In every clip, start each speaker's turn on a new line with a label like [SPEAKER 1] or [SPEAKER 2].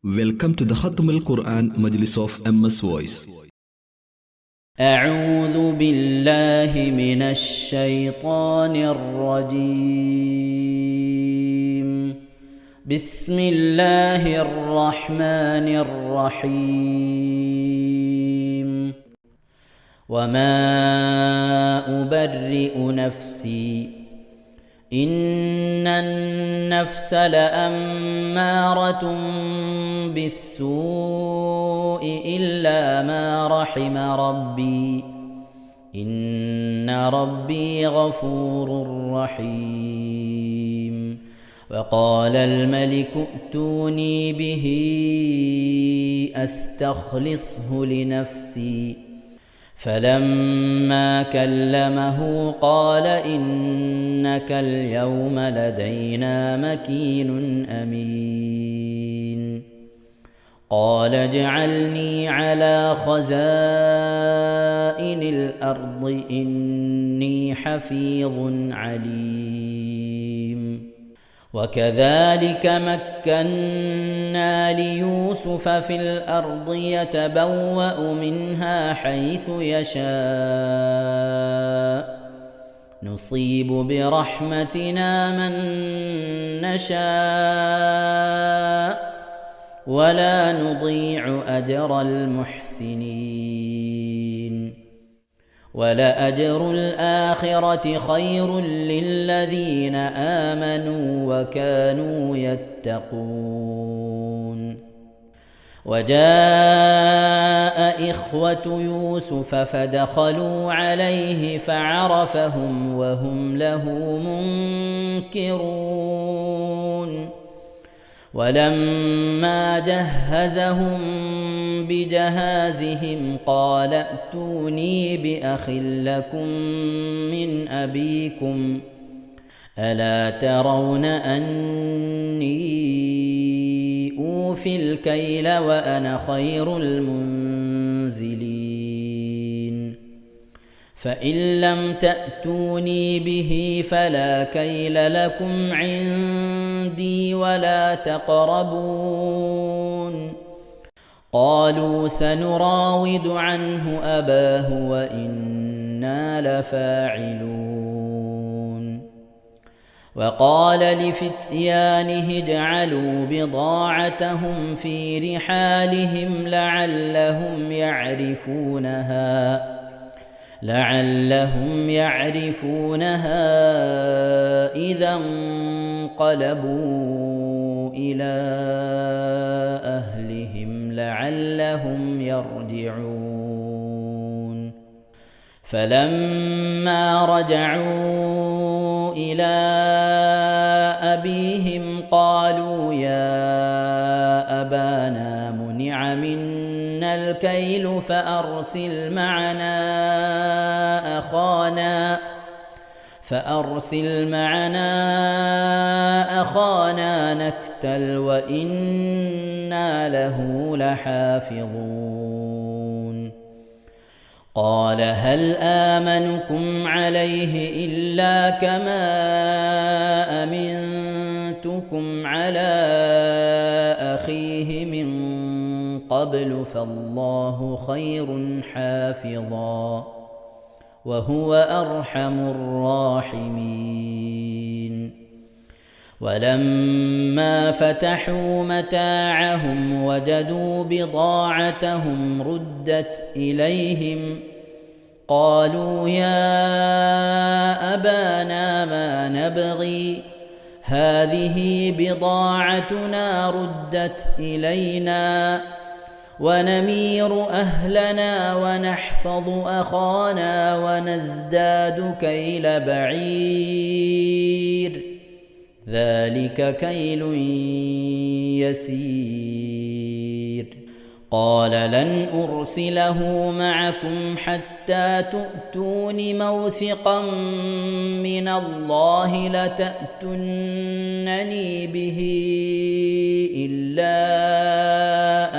[SPEAKER 1] Welcome to the Khatam al-Quran Majlis of MS Voice.
[SPEAKER 2] أعوذ بالله من الشيطان الرجيم. بسم الله الرحمن الرحيم. وما أبرئ نفسي إن النفس لأمارة بالسوء إلا ما رحم ربي إن ربي غفور رحيم. وقال الملك ائتوني به أستخلصه لنفسي فلما كلمه قال إنك اليوم لدينا مكين أمين. قال اجعلني على خزائن الأرض إني حفيظ عليم. وكذلك مكنا ليوسف في الأرض يتبوأ منها حيث يشاء نصيب برحمتنا من نشاء ولا نضيع أجر المحسنين. ولأجر الآخرة خير للذين آمنوا وكانوا يتقون. وجاء إخوة يوسف فدخلوا عليه فعرفهم وهم له منكرون. ولما جهزهم بجهازهم قال ائتوني بأخ لكم من أبيكم ألا ترون أني أوفي الكيل وأنا خير المنزلين. فإن لم تأتوني به فلا كيل لكم عندي ولا تقربون. قالوا سنراود عنه أباه وإنا لفاعلون. وقال لفتيانه اجعلوا بضاعتهم في رحالهم لعلهم يعرفونها إذا انقلبوا إلى أهلهم لعلهم يرجعون. فلما رجعوا إلى أبيهم قالوا يا أبانا منع منا الكيل فأرسل معنا أخانا نكتل وإنا له لحافظون. قال هل آمنكم عليه إلا كما أمنتكم على أخيه من قبل فالله خير حافظا وهو أرحم الراحمين. ولما فتحوا متاعهم وجدوا بضاعتهم ردت إليهم قالوا يا أبانا ما نبغي هذه بضاعتنا ردت إلينا ونمير أهلنا ونحفظ أخانا ونزداد كيل بعير ذلك كيل يسير. قال لن أرسله معكم حتى تؤتون موثقا من الله لتأتونني به إلا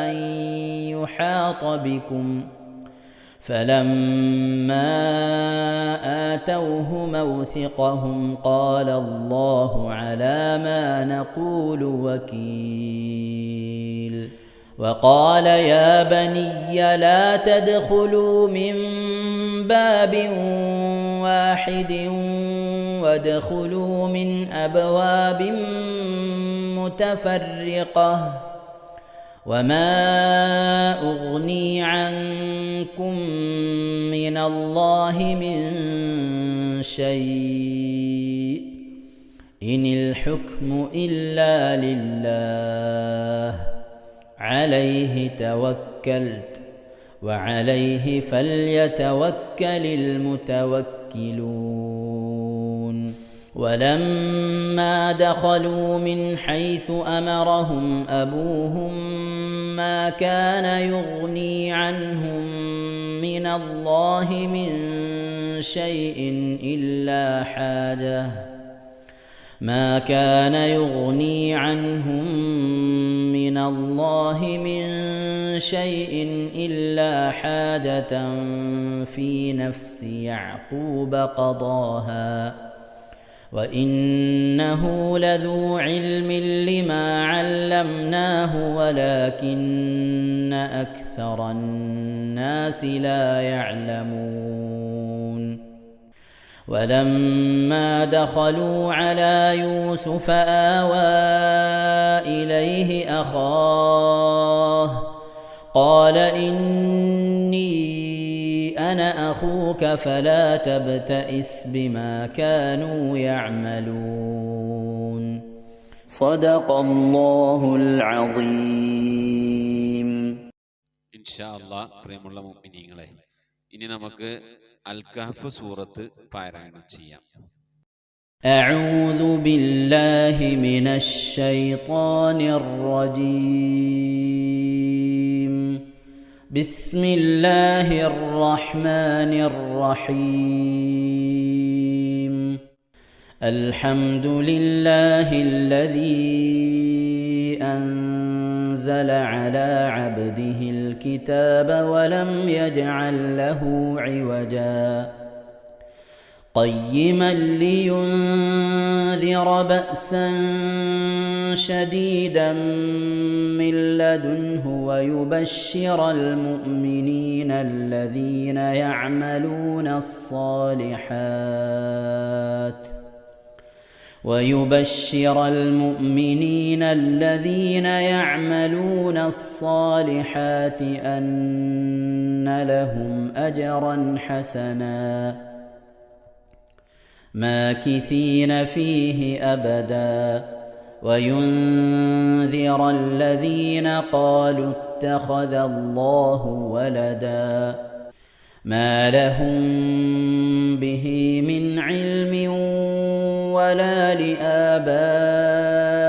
[SPEAKER 2] أن يحاط بكم. فلما آتوه موثقهم قال الله على ما نقول وكيل. وقال يا بني لا تدخلوا من باب واحد وادخلوا من أبواب متفرقة وما أغني عنكم من الله من شيء إن الحكم إلا لله عليه توكلت وعليه فليتوكل المتوكلون ولما دخلوا من حيث أمرهم أبوهم ما كان يغني عنهم من الله من شيء إلا حاجة في نفس يعقوب قضاها وإنه لذو علم لما علمناه ولكن أكثر الناس لا يعلمون ولما دخلوا على يوسف آوى إليه أخاه قال إني أنا أخوك فلا تبتئس بما كانوا يعملون صدق الله العظيم.
[SPEAKER 3] إن شاء الله പ്രിയമുള്ള മുഅ്മിനീങ്ങളെ ഇനി നമുക്ക് അൽ കഹ്ഫ് സൂറത്ത് പാരായണം ചെയ്യാം.
[SPEAKER 2] أعوذ بالله من الشيطان الرجيم. بسم الله الرحمن الرحيم. الحمد لله الذي أنزل على عبده الكتاب ولم يجعل له عوجا قيما لينذر بأسا شديدا من لدنه ويبشر المؤمنين الذين يعملون الصالحات أن لهم أجرا حسنا ماكثين فيه أبدا وينذر الذين قالوا اتخذ الله ولدا ما لهم به من علم ولا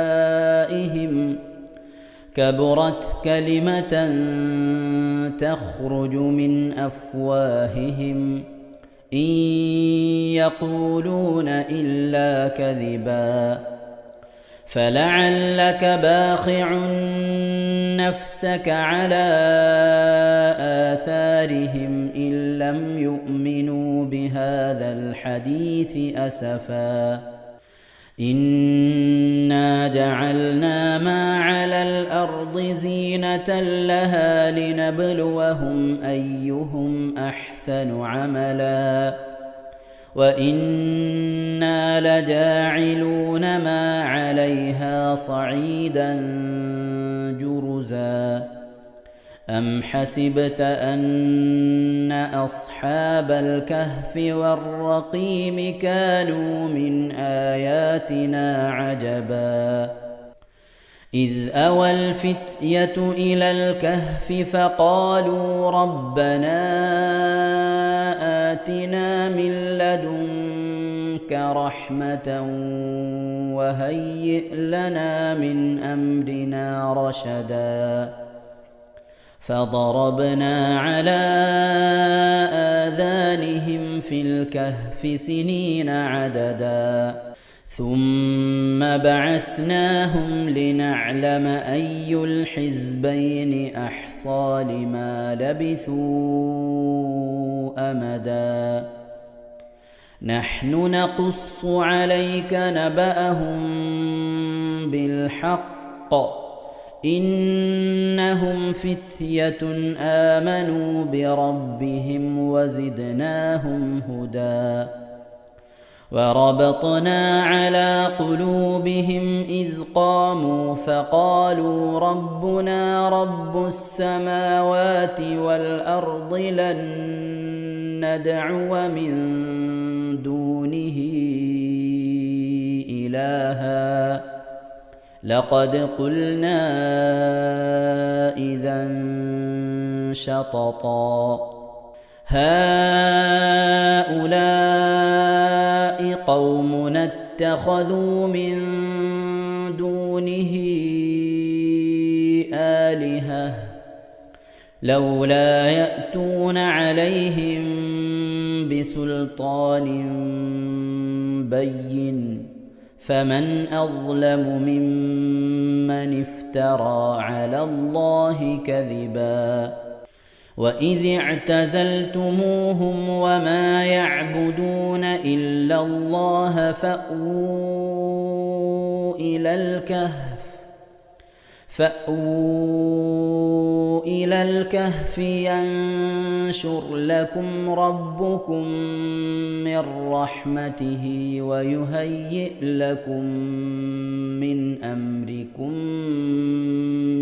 [SPEAKER 2] لآبائهم كبرت كلمة تخرج من أفواههم إن يقولون إلا كذبا فلعلك باخع نفسك على آثارهم إن لم يؤمنوا بهذا الحديث أسفا إنا جعلنا ما على الأرض زينة لها لنبلوهم أيهم أحسن عملا وإنا لجاعلون ما عليها صعيدا جرزا أم حسبت أن أصحاب الكهف والرقيم كانوا من آياتنا عجبا إذ أوى الفتية إلى الكهف فقالوا ربنا آتنا من لدنك رحمة وهيئ لنا من أمرنا رشدا فضربنا على آذانهم في الكهف سنين عددا ثم بعثناهم لنعلم أي الحزبين أحصى لما لبثوا أمدا نحن نقص عليك نبأهم بالحق إنهم فتية آمنوا بربهم وزدناهم هدى وربطنا على قلوبهم إذ قاموا فقالوا ربنا رب السماوات والأرض لن ندعو من دونه إلها لقد قلنا إذا شططا هؤلاء قومنا اتخذوا من دونه آلهة لولا يأتون عليهم بسلطان بين فمن أظلم ممن افترى على الله كذبا وإذ اعتزلتموهم وما يعبدون إلا الله فأووا إلى الكهف ينشر لكم ربكم من رحمته ويهيئ لكم من أمركم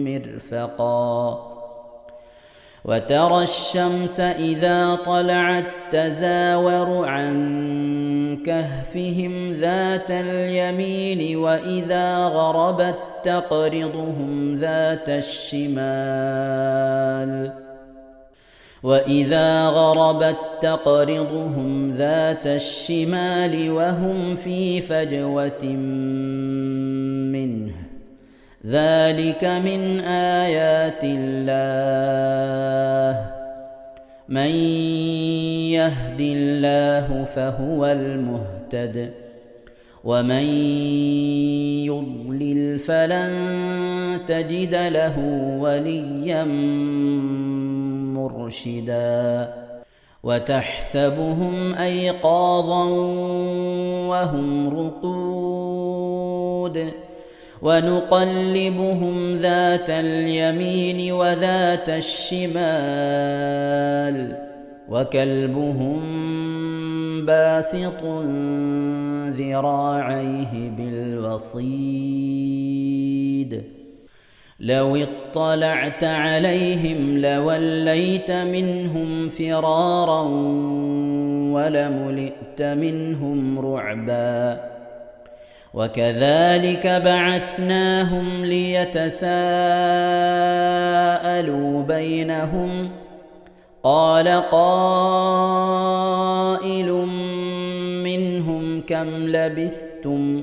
[SPEAKER 2] مرفقا وترى الشمس إذا طلعت تزاور عن كهفهم ذات اليمين وإذا غربت تقرضهم ذات الشمال وهم في فجوة منه ذلك من آيات الله من يهد الله فهو المهتد ومن يضلل فلن تجد له وليا مرشدا وتحسبهم أيقاظا وهم رقود ونقلبهم ذات اليمين وذات الشمال وكلبهم باسط ذراعيه بالوصيد لو اطلعت عليهم لوليت منهم فرارا ولملئت منهم رعبا وكذلك بعثناهم ليتساءلوا بينهم قال قائل منهم كم لبثتم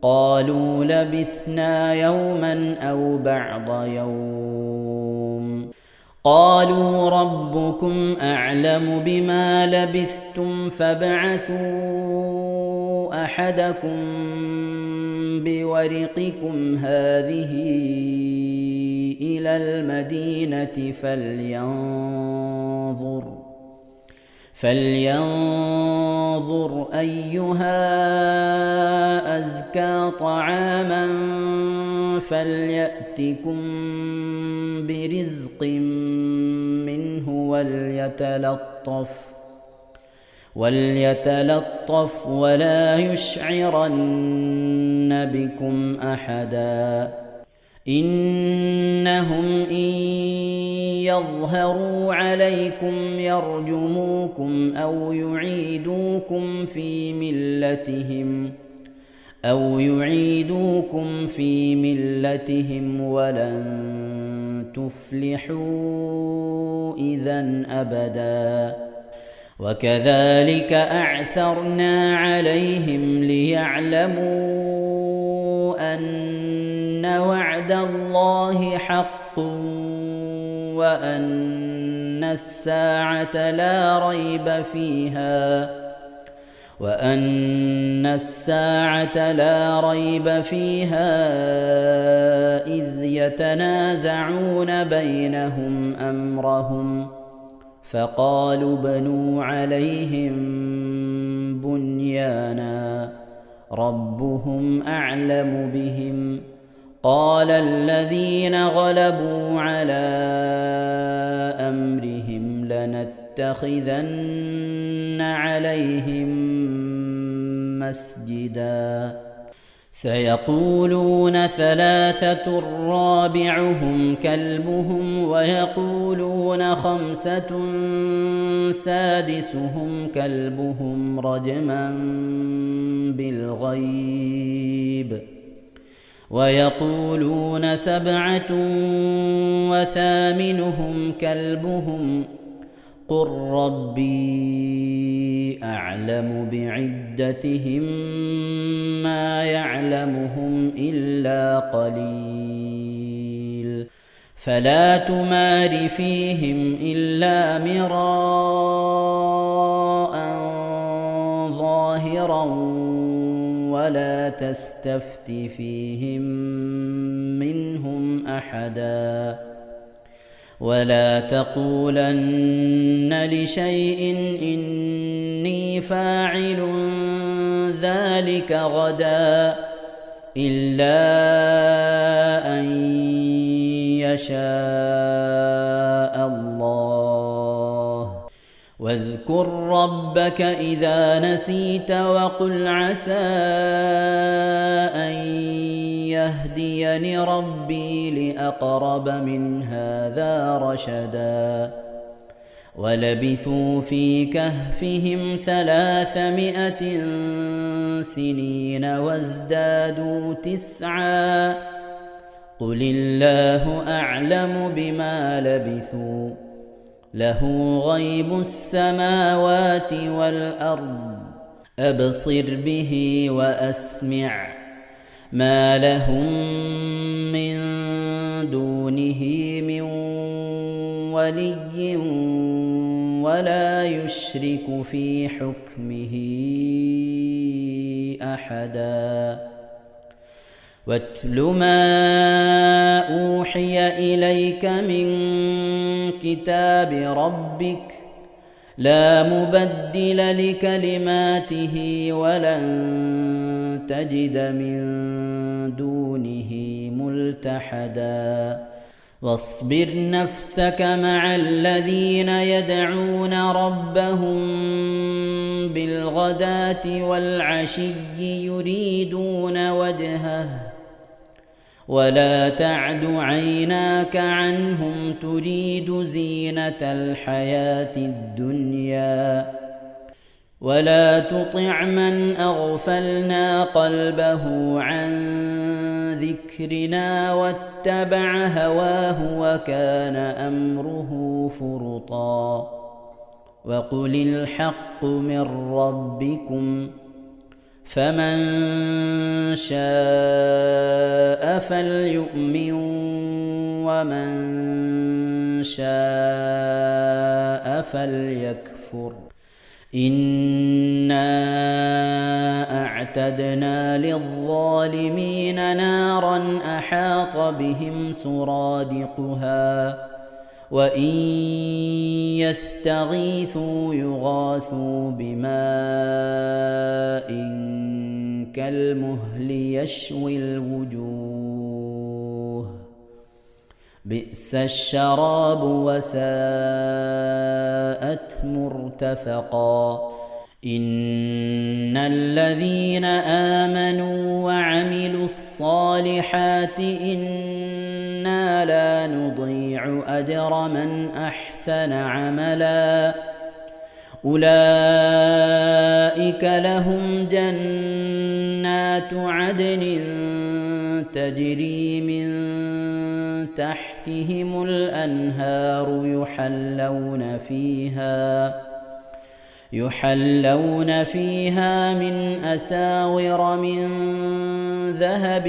[SPEAKER 2] قالوا لبثنا يوما أو بعض يوم قالوا ربكم أعلم بما لبثتم فابعثوا أحدكم بورقكم هذه إلى المدينة فلينظر أيها أزكى طعاما فليأتكم برزق منه وليتلطف ولا يشعرن بكم أحدا إنهم إن يظهروا عليكم يرجموكم أو يعيدوكم في ملتهم ولن تفلحوا إذن أبدا وكذلك أعثرنا عليهم ليعلموا أن وعد الله حق وأن الساعة لا ريب فيها إذ يتنازعون بينهم أمرهم فقالوا بنوا عليهم بنيانا ربهم أعلم بهم قال الذين غلبوا على أمرهم لنتخذن عليهم مسجدا سيقولون ثلاثة رابعهم كلبهم ويقولون خمسة سادسهم كلبهم رجما بالغيب ويقولون سبعة وثامنهم كلبهم قل ربي أعلم بعدتهم ما يعلمهم إلا قليل فلا تمار فيهم إلا مراء ظاهرا ولا تستفت فيهم منهم أحدا ولا تقولن لشيء إني فاعل ذلك غدا إلا أن يشاء الله واذكر ربك إذا نسيت وقل عسى أن يهديني ربي لأقرب من هذا رشدا ولبثوا في كهفهم 300 سنين وازدادوا 9 قل الله أعلم بما لبثوا له غيب السماوات والأرض أبصر به وأسمع ما لهم من دونه من ولي ولا يشرك في حكمه أحدا واتل ما أوحي إليك من كتاب ربك لا مبدل لكلماته ولن تجد من دونه ملتحدا واصبر نفسك مع الذين يدعون ربهم بالغداة والعشي يريدون وجهه ولا تعد عيناك عنهم تريد زينة الحياة الدنيا ولا تطع من أغفلنا قلبه عن ذكرنا واتبع هواه وكان أمره فرطا وقل الحق من ربكم فمن شاء فليؤمن ومن شاء فليكفر إنا أعتدنا للظالمين نارا أحاط بهم سرادقها وإن يستغيثوا يغاثوا بماء كالمهل يشوي الوجوه بئس الشراب وساءت مرتفقا إن الذين آمنوا وعملوا الصالحات إنا لا نضيع أجر من أحسن عملا أولئك لهم جنات عدن تجري من تحتهم الأنهار يحلون فيها من أساور من ذهب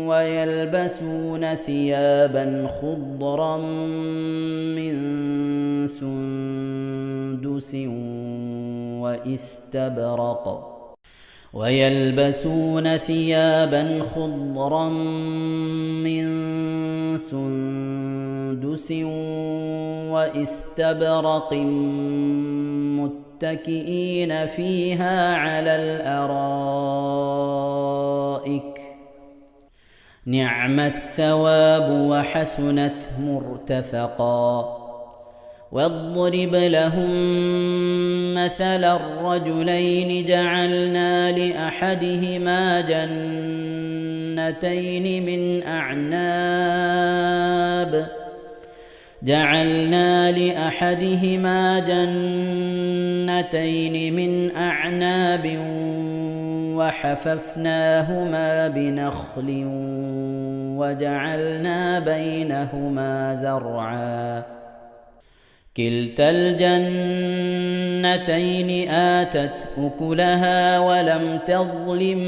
[SPEAKER 2] ويلبسون ثيابا خضرا من سندس واستبرق متكئين فيها على الأرائك نعم الثواب وحسنت مرتفقا واضرب لهم مثل الرجلين جعلنا لأحدهما جنتين من أعناب وحففناهما بنخل وجعلنا بينهما زرعا كلتا الجنتين آتت أكلها ولم تظلم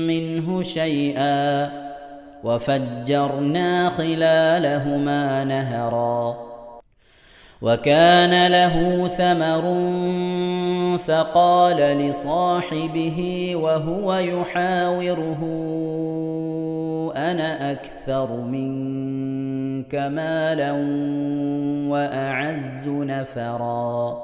[SPEAKER 2] منه شيئا وفجرنا خلالهما نهرا وكان له ثمر فقال لصاحبه وهو يحاوره أنا أكثر منك مالا وأعز نفرا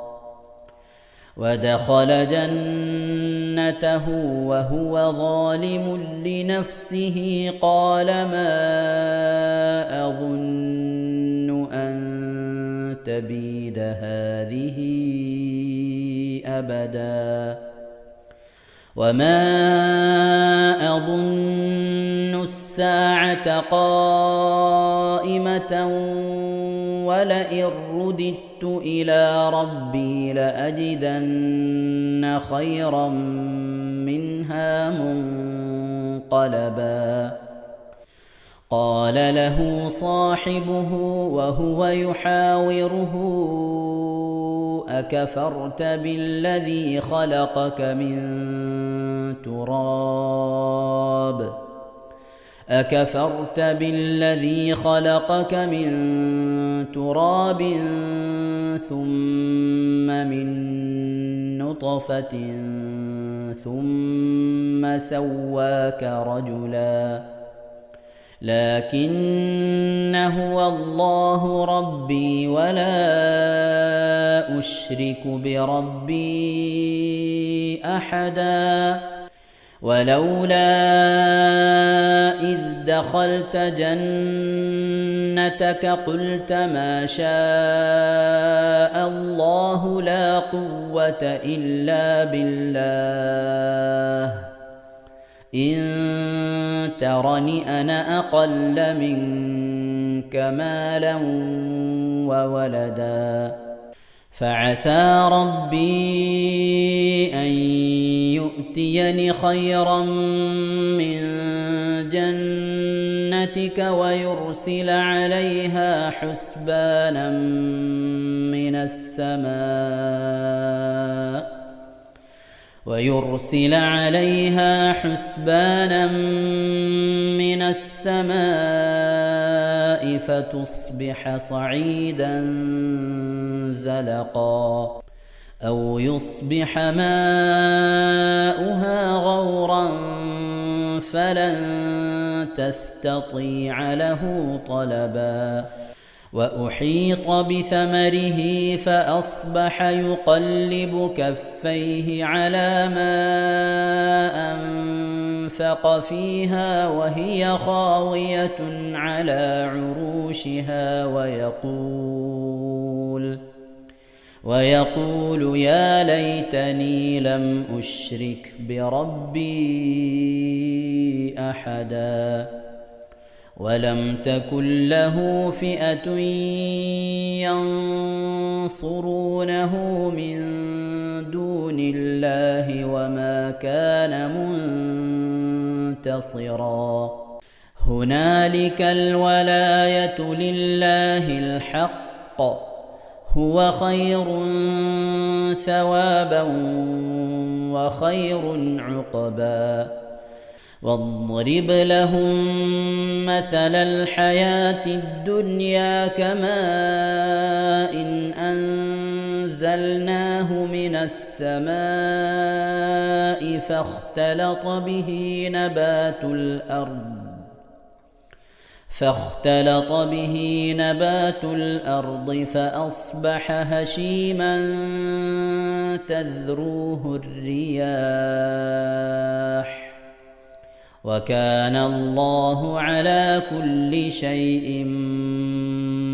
[SPEAKER 2] ودخل جنته وهو ظالم لنفسه قال ما أظن أن تبيد هذه أبدا وما أظن الساعة قائمة ولئن رددت إلى ربي لأجدن خيرا منها منقلبا قال له صاحبه وهو يحاوره أكفرت بالذي خلقك من تراب ثم من نطفة ثم سواك رجلا لكن هو الله ربي ولا أشرك بربي أحدا ولولا إذ دخلت جنتك قلت ما شاء الله لا قوة إلا بالله إن ترني أنا أقل منك مالا وولدا فعسى ربي أن يؤتيني خيرا من جنتك ويرسل عليها حسبانا من السماء فتصبح صعيدا زلقا أو يصبح ماؤها غورا فلن تستطيع له طلبا وأحيط بثمره فأصبح يقلب كفيه على ما أنفق فيها وهي خاوية على عروشها ويقول يا ليتني لم أشرك بربي أحدا ولم تكن له فئة ينصرونه من دون الله وما كان منتصرا هنالك الولاية لله الحق هو خير ثوابا وخير عقبا واضرب لهم مثل الحياة الدنيا كماء إن أنزلناه من السماء فاختلط به نبات الأرض فأصبح هشيما تذروه الرياح وكان الله على كل شيء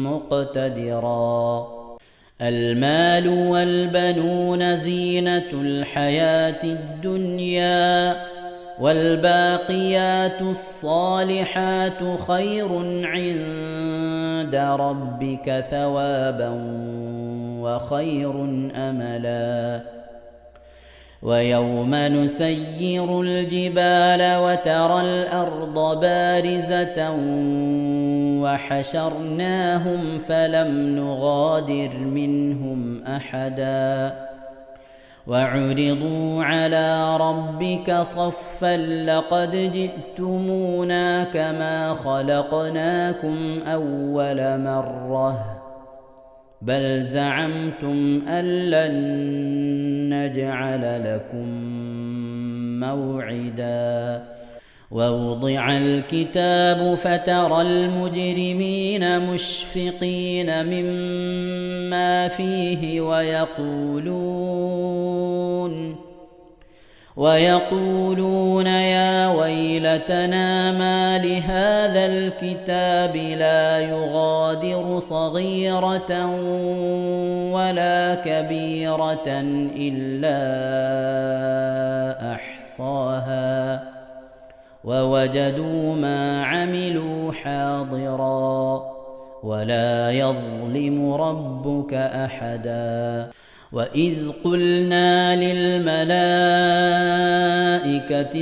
[SPEAKER 2] مقتدرا. المال والبنون زينة الحياة الدنيا، والباقيات الصالحات خير عند ربك ثوابا وخير أملا. ويوم نسير الجبال وترى الأرض بارزة وحشرناهم فلم نغادر منهم أحدا، وعرضوا على ربك صفا لقد جئتمونا كما خلقناكم أول مرة بل زعمتم أن لن نجعل لكم موعدا. ووضع الكتاب فترى المجرمين مشفقين مما فيه ويقولون يا ويلتنا ما لهذا الكتاب لا يغادر صغيرة ولا كبيرة إلا أحصاها ووجدوا ما عملوا حاضرا ولا يظلم ربك أحدا. وإذ قلنا للملائكة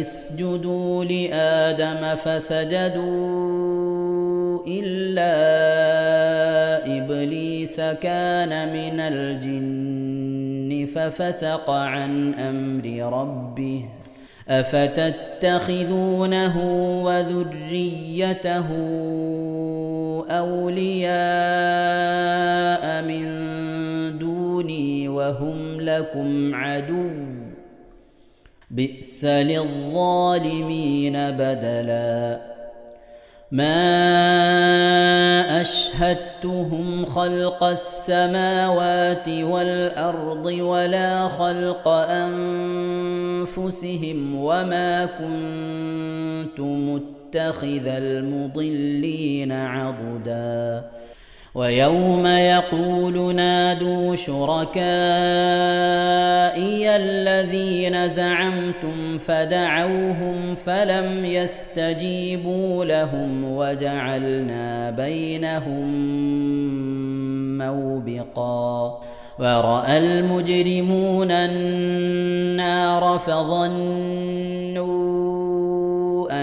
[SPEAKER 2] اسجدوا لآدم فسجدوا إلا إبليس كان من الجن ففسق عن أمر ربه أفتتخذونه وذريته أولياء من دوني وهم لكم عدو بئس للظالمين بدلا. ما أشهدتهم خلق السماوات والأرض ولا خلق أنفسهم وما كنت متخذ المضلين عضدا. ويوم يقول نادوا شركائي الذين زعمتم فدعوهم فلم يستجيبوا لهم وجعلنا بينهم موبقا. ورأى المجرمون النار فظنوا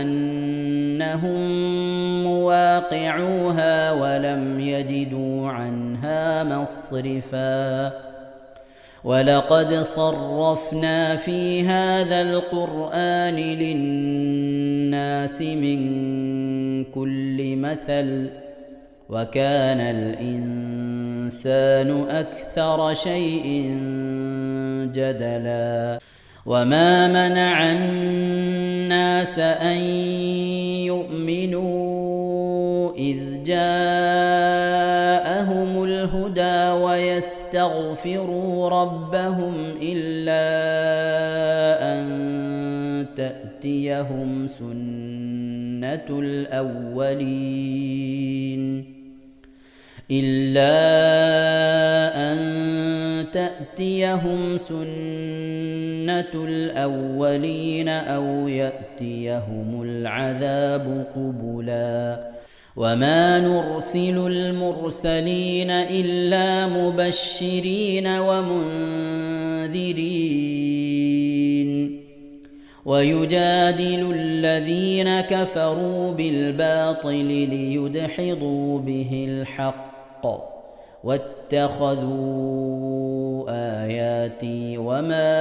[SPEAKER 2] أنهم مواقعوها ولم يجدوا عنها مصرفا. ولقد صرفنا في هذا القرآن للناس من كل مثل وكان الإنسان أكثر شيء جدلا. وما منع الناس أن يؤمنوا إذ جاءهم الهدى ويستغفروا ربهم إلا أن تأتيهم سنة الأولين أو يأتيهم العذاب قبلا. وما نرسل المرسلين إلا مبشرين ومنذرين ويجادل الذين كفروا بالباطل ليدحضوا به الحق واتخذوا آياتي وما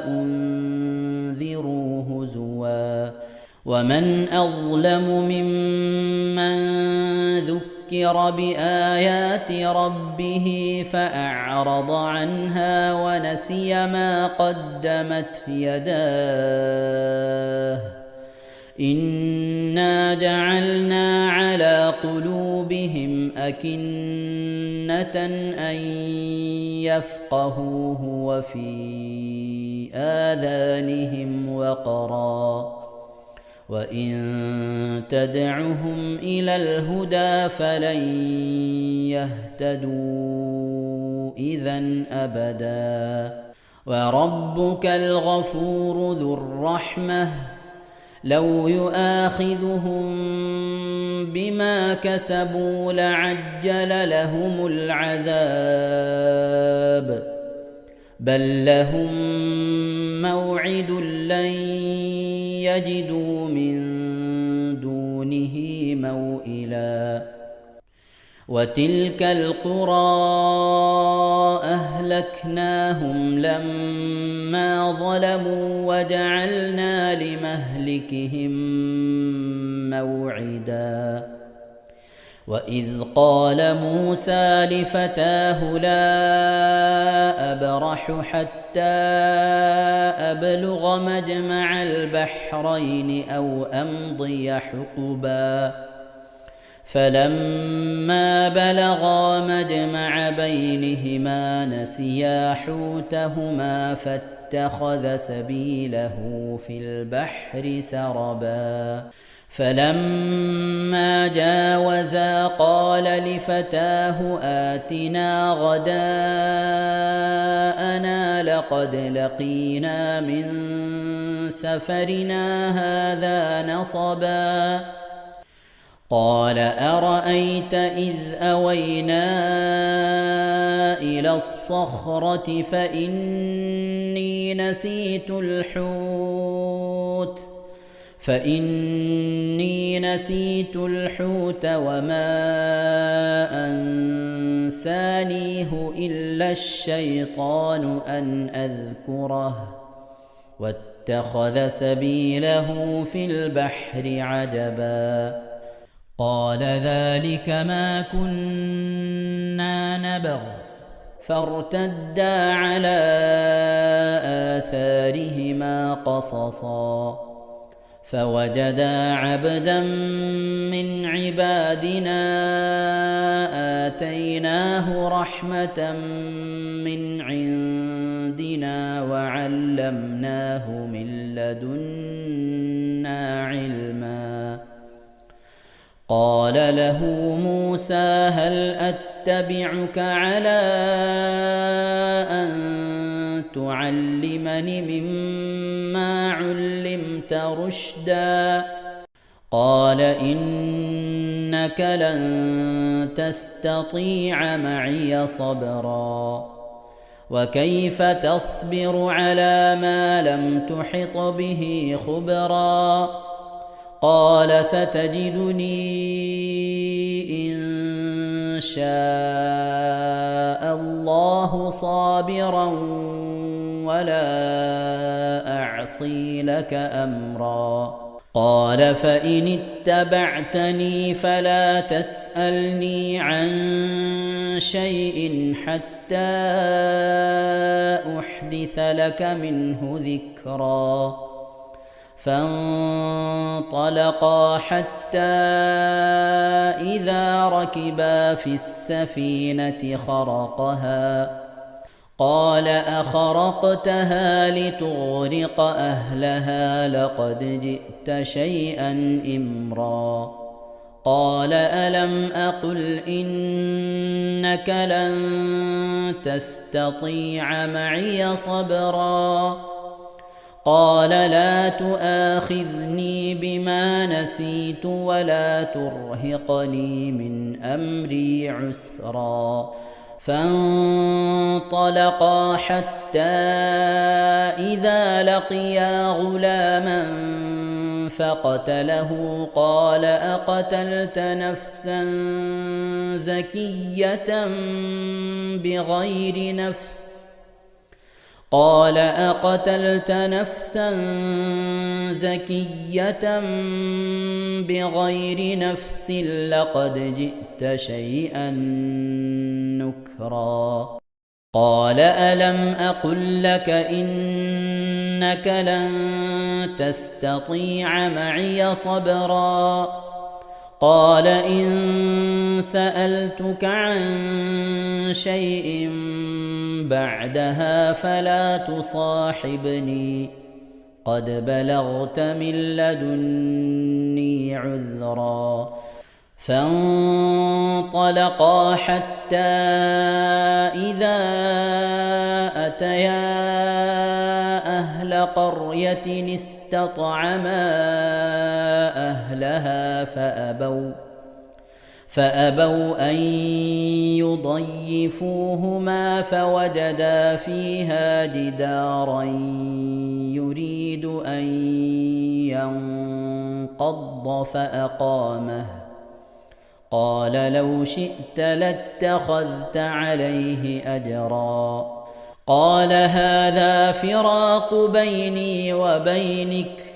[SPEAKER 2] أنذروا هزوا. ومن أظلم ممن ذكر بآيات ربه فأعرض عنها ونسي ما قدمت يداه إنا جعلنا على قلوبهم أكنة أن يفقهوه وفي آذانهم وقرا وإن تدعهم إلى الهدى فلن يهتدوا إذا أبدا وربك الغفور ذو الرحمة لو يؤاخذهم بما كسبوا لعجل لهم العذاب بل لهم موعد لن يجدوا من دونه موئلا وتلك القرى أهلكناهم لما ظلموا وجعلنا لمهلكهم موعدا وإذ قال موسى لفتاه لا أبرح حتى أبلغ مجمع البحرين أو أمضي حقبا فلما بلغا مجمع بينهما نسيا حوتهما فاتخذ سبيله في البحر سربا فلما جاوزا قال لفتاه آتنا غداءنا لقد لقينا من سفرنا هذا نصبا قال أرأيت إذ أوينا إلى الصخرة فإني نسيت الحوت وما أنسانيه إلا الشيطان أن أذكره واتخذ سبيله في البحر عجبا قال ذلك ما كنا نبغ فارتدا على آثارهما قصصا فوجدا عبدا من عبادنا آتيناه رحمة من عندنا وعلمناه من لدنا علما قال له موسى هل أتبعك على أن تعلمني مما علمت رشدا قال إنك لن تستطيع معي صبرا وكيف تصبر على ما لم تحط به خبرا قال ستجدني إن شاء الله صابرا ولا أعصي لك أمرا قال فإن اتبعتني فلا تسألني عن شيء حتى أحدث لك منه ذكرا فانطلقا حتى إذا ركبا في السفينة خرقها قال أخرقتها لتغرق أهلها لقد جئت شيئا إمرا قال ألم أقل إنك لن تستطيع معي صبرا قال لا تؤاخذني بما نسيت ولا ترهقني من أمري عسرا فانطلقا حتى إذا لقيا غلاما فقتله قال أقتلت نفسا زكية بغير نفس قال أقتلت نفسا زكية بغير نفس لقد جئت شيئا نكرا قال ألم أقل لك إنك لن تستطيع معي صبرا قال إن سألتك عن شيء بعدها فلا تصاحبني قد بلغت من لدني عذرا فانطلقا حتى إذا أتيا أهل قرية استطعما أهلها فأبوا أن يضيفوهما فوجدا فيها جدارا يريد أن ينقض فأقامه قال لو شئت لاتخذت عليه أجرا قال هذا فراق بيني وبينك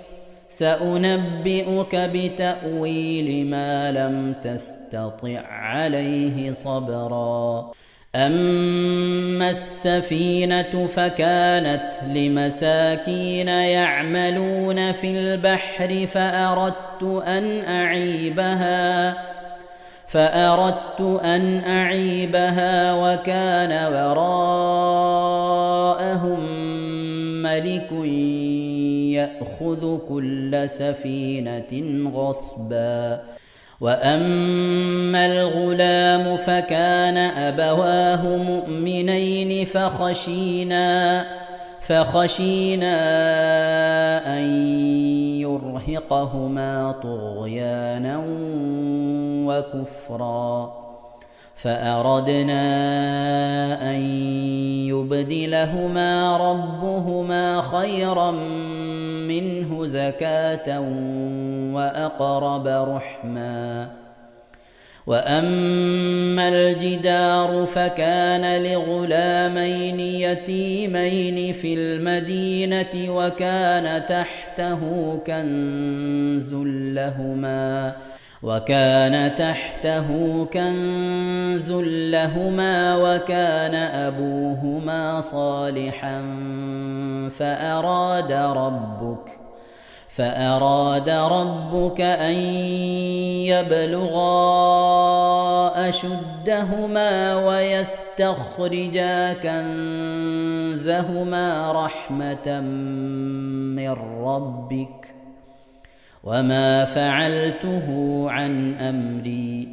[SPEAKER 2] سأنبئك بتأويل ما لم تستطع عليه صبرا أما السفينة فكانت لمساكين يعملون في البحر فأردت أن أعيبها وكان وراءهم ملك يأخذ كل سفينة غصبا وأما الغلام فكان أبواه مؤمنين فخشينا أن يرهقهما طغيانا وكفرا فأردنا أن يبدلهما ربهما خيرا منه زكاة وأقرب رحما وأما الجدار فكان لغلامين يتيمين في المدينة وكان تحته كنز لهما وكان أبوهما صالحا فأراد ربك أن يبلغا أشدهما ويستخرجا كنزهما رحمة من ربك وما فعلته عن أمري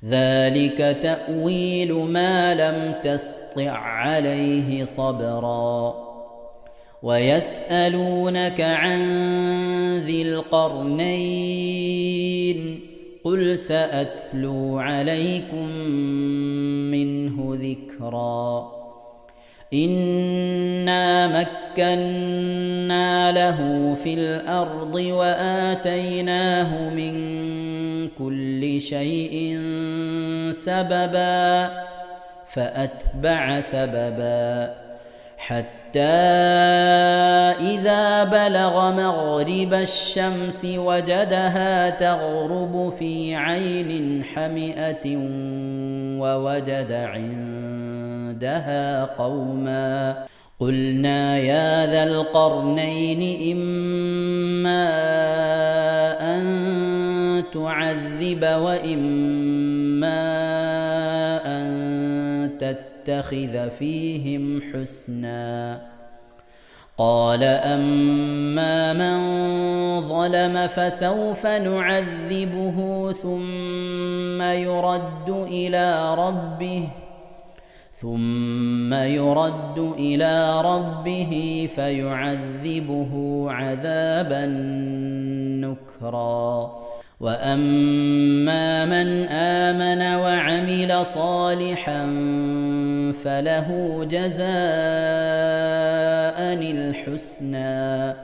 [SPEAKER 2] ذلك تأويل ما لم تسطع عليه صبرا ويسألونك عن ذي القرنين قل سأتلو عليكم منه ذكرا إنا مكنا له في الأرض وآتيناه من كل شيء سببا فأتبع سببا حتى إذا بلغ مغرب الشمس وجدها تغرب في عين حمئة ووجد عندها قوما قلنا يا ذا القرنين إما أن تعذب وإما أن تتخذ فيهم حسنا قال أما من ظلم فسوف نعذبه ثم يرد إلى ربه فيعذبه عذابا نكرا وأما من آمن وعمل صالحا فله جزاء الحسنى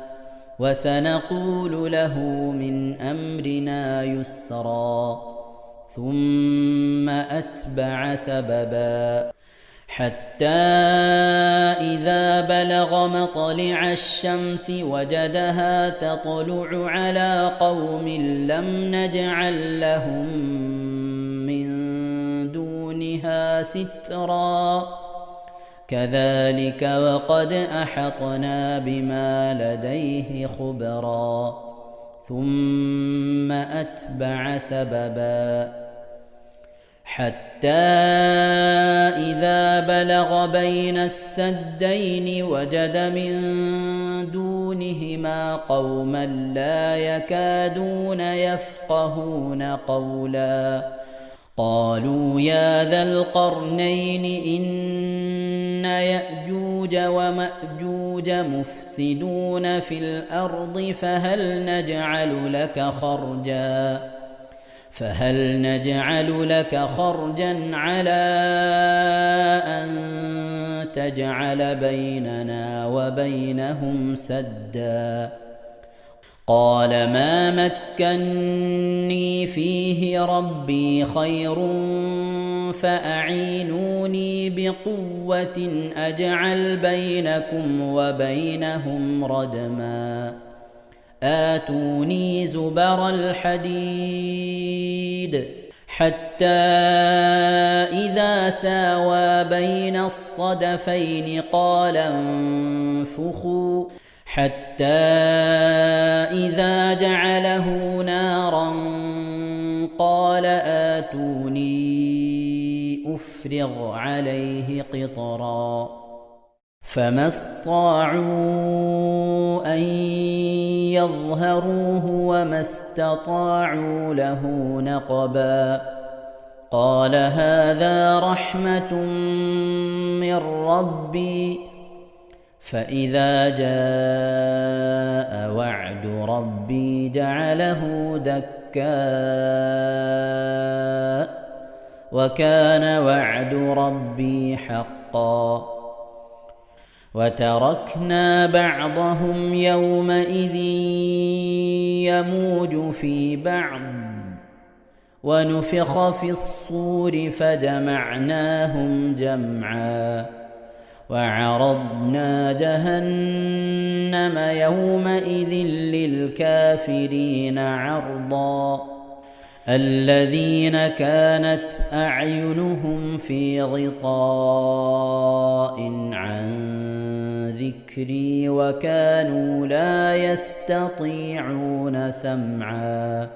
[SPEAKER 2] وسنقول له من أمرنا يسرا ثم أتبع سببا حتى إذا بلغ مطلع الشمس وجدها تطلع على قوم لم نجعل لهم من دونها سترا كذلك وقد أحطنا بما لديه خبرا ثم أتبع سببا حتى إذا بلغ بين السدين وجد من دونهما قوما لا يكادون يفقهون قولا قالوا يا ذا القرنين إن يأجوج ومأجوج مفسدون في الأرض فهل نجعل لك خرجا على أن تجعل بيننا وبينهم سدا قال ما مكني فيه ربي خير فأعينوني بقوة أجعل بينكم وبينهم ردما آتوني زبر الحديد حتى إذا ساوى بين الصدفين قال انفخوا حتى إذا جعله نارا قال آتوني أفرغ عليه قطرا فما استطاعوا أن يظهروه وما استطاعوا له نقبا قال هذا رحمة من ربي فإذا جاء وعد ربي جعله دكاء وكان وعد ربي حقا وتركنا بعضهم يومئذ يموج في بعض ونفخ في الصور فجمعناهم جمعا وعرضنا جهنم يومئذ للكافرين عرضا الذين كانت أعينهم في غطاء عن ذكري وكانوا لا يستطيعون سمعا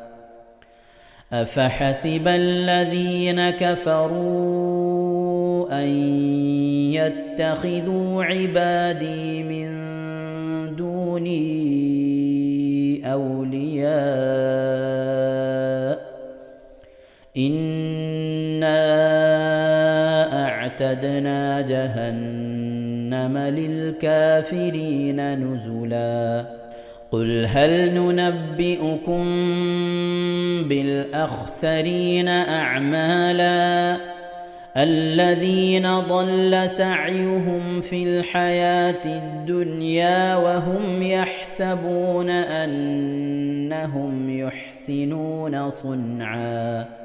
[SPEAKER 2] أفحسب الذين كفروا أن يتخذوا عبادي من دوني أولياء إنا أعتدنا جهنم للكافرين نزلا قل هل ننبئكم بالأخسرين أعمالا الذين ضل سعيهم في الحياة الدنيا وهم يحسبون أنهم يحسنون صنعا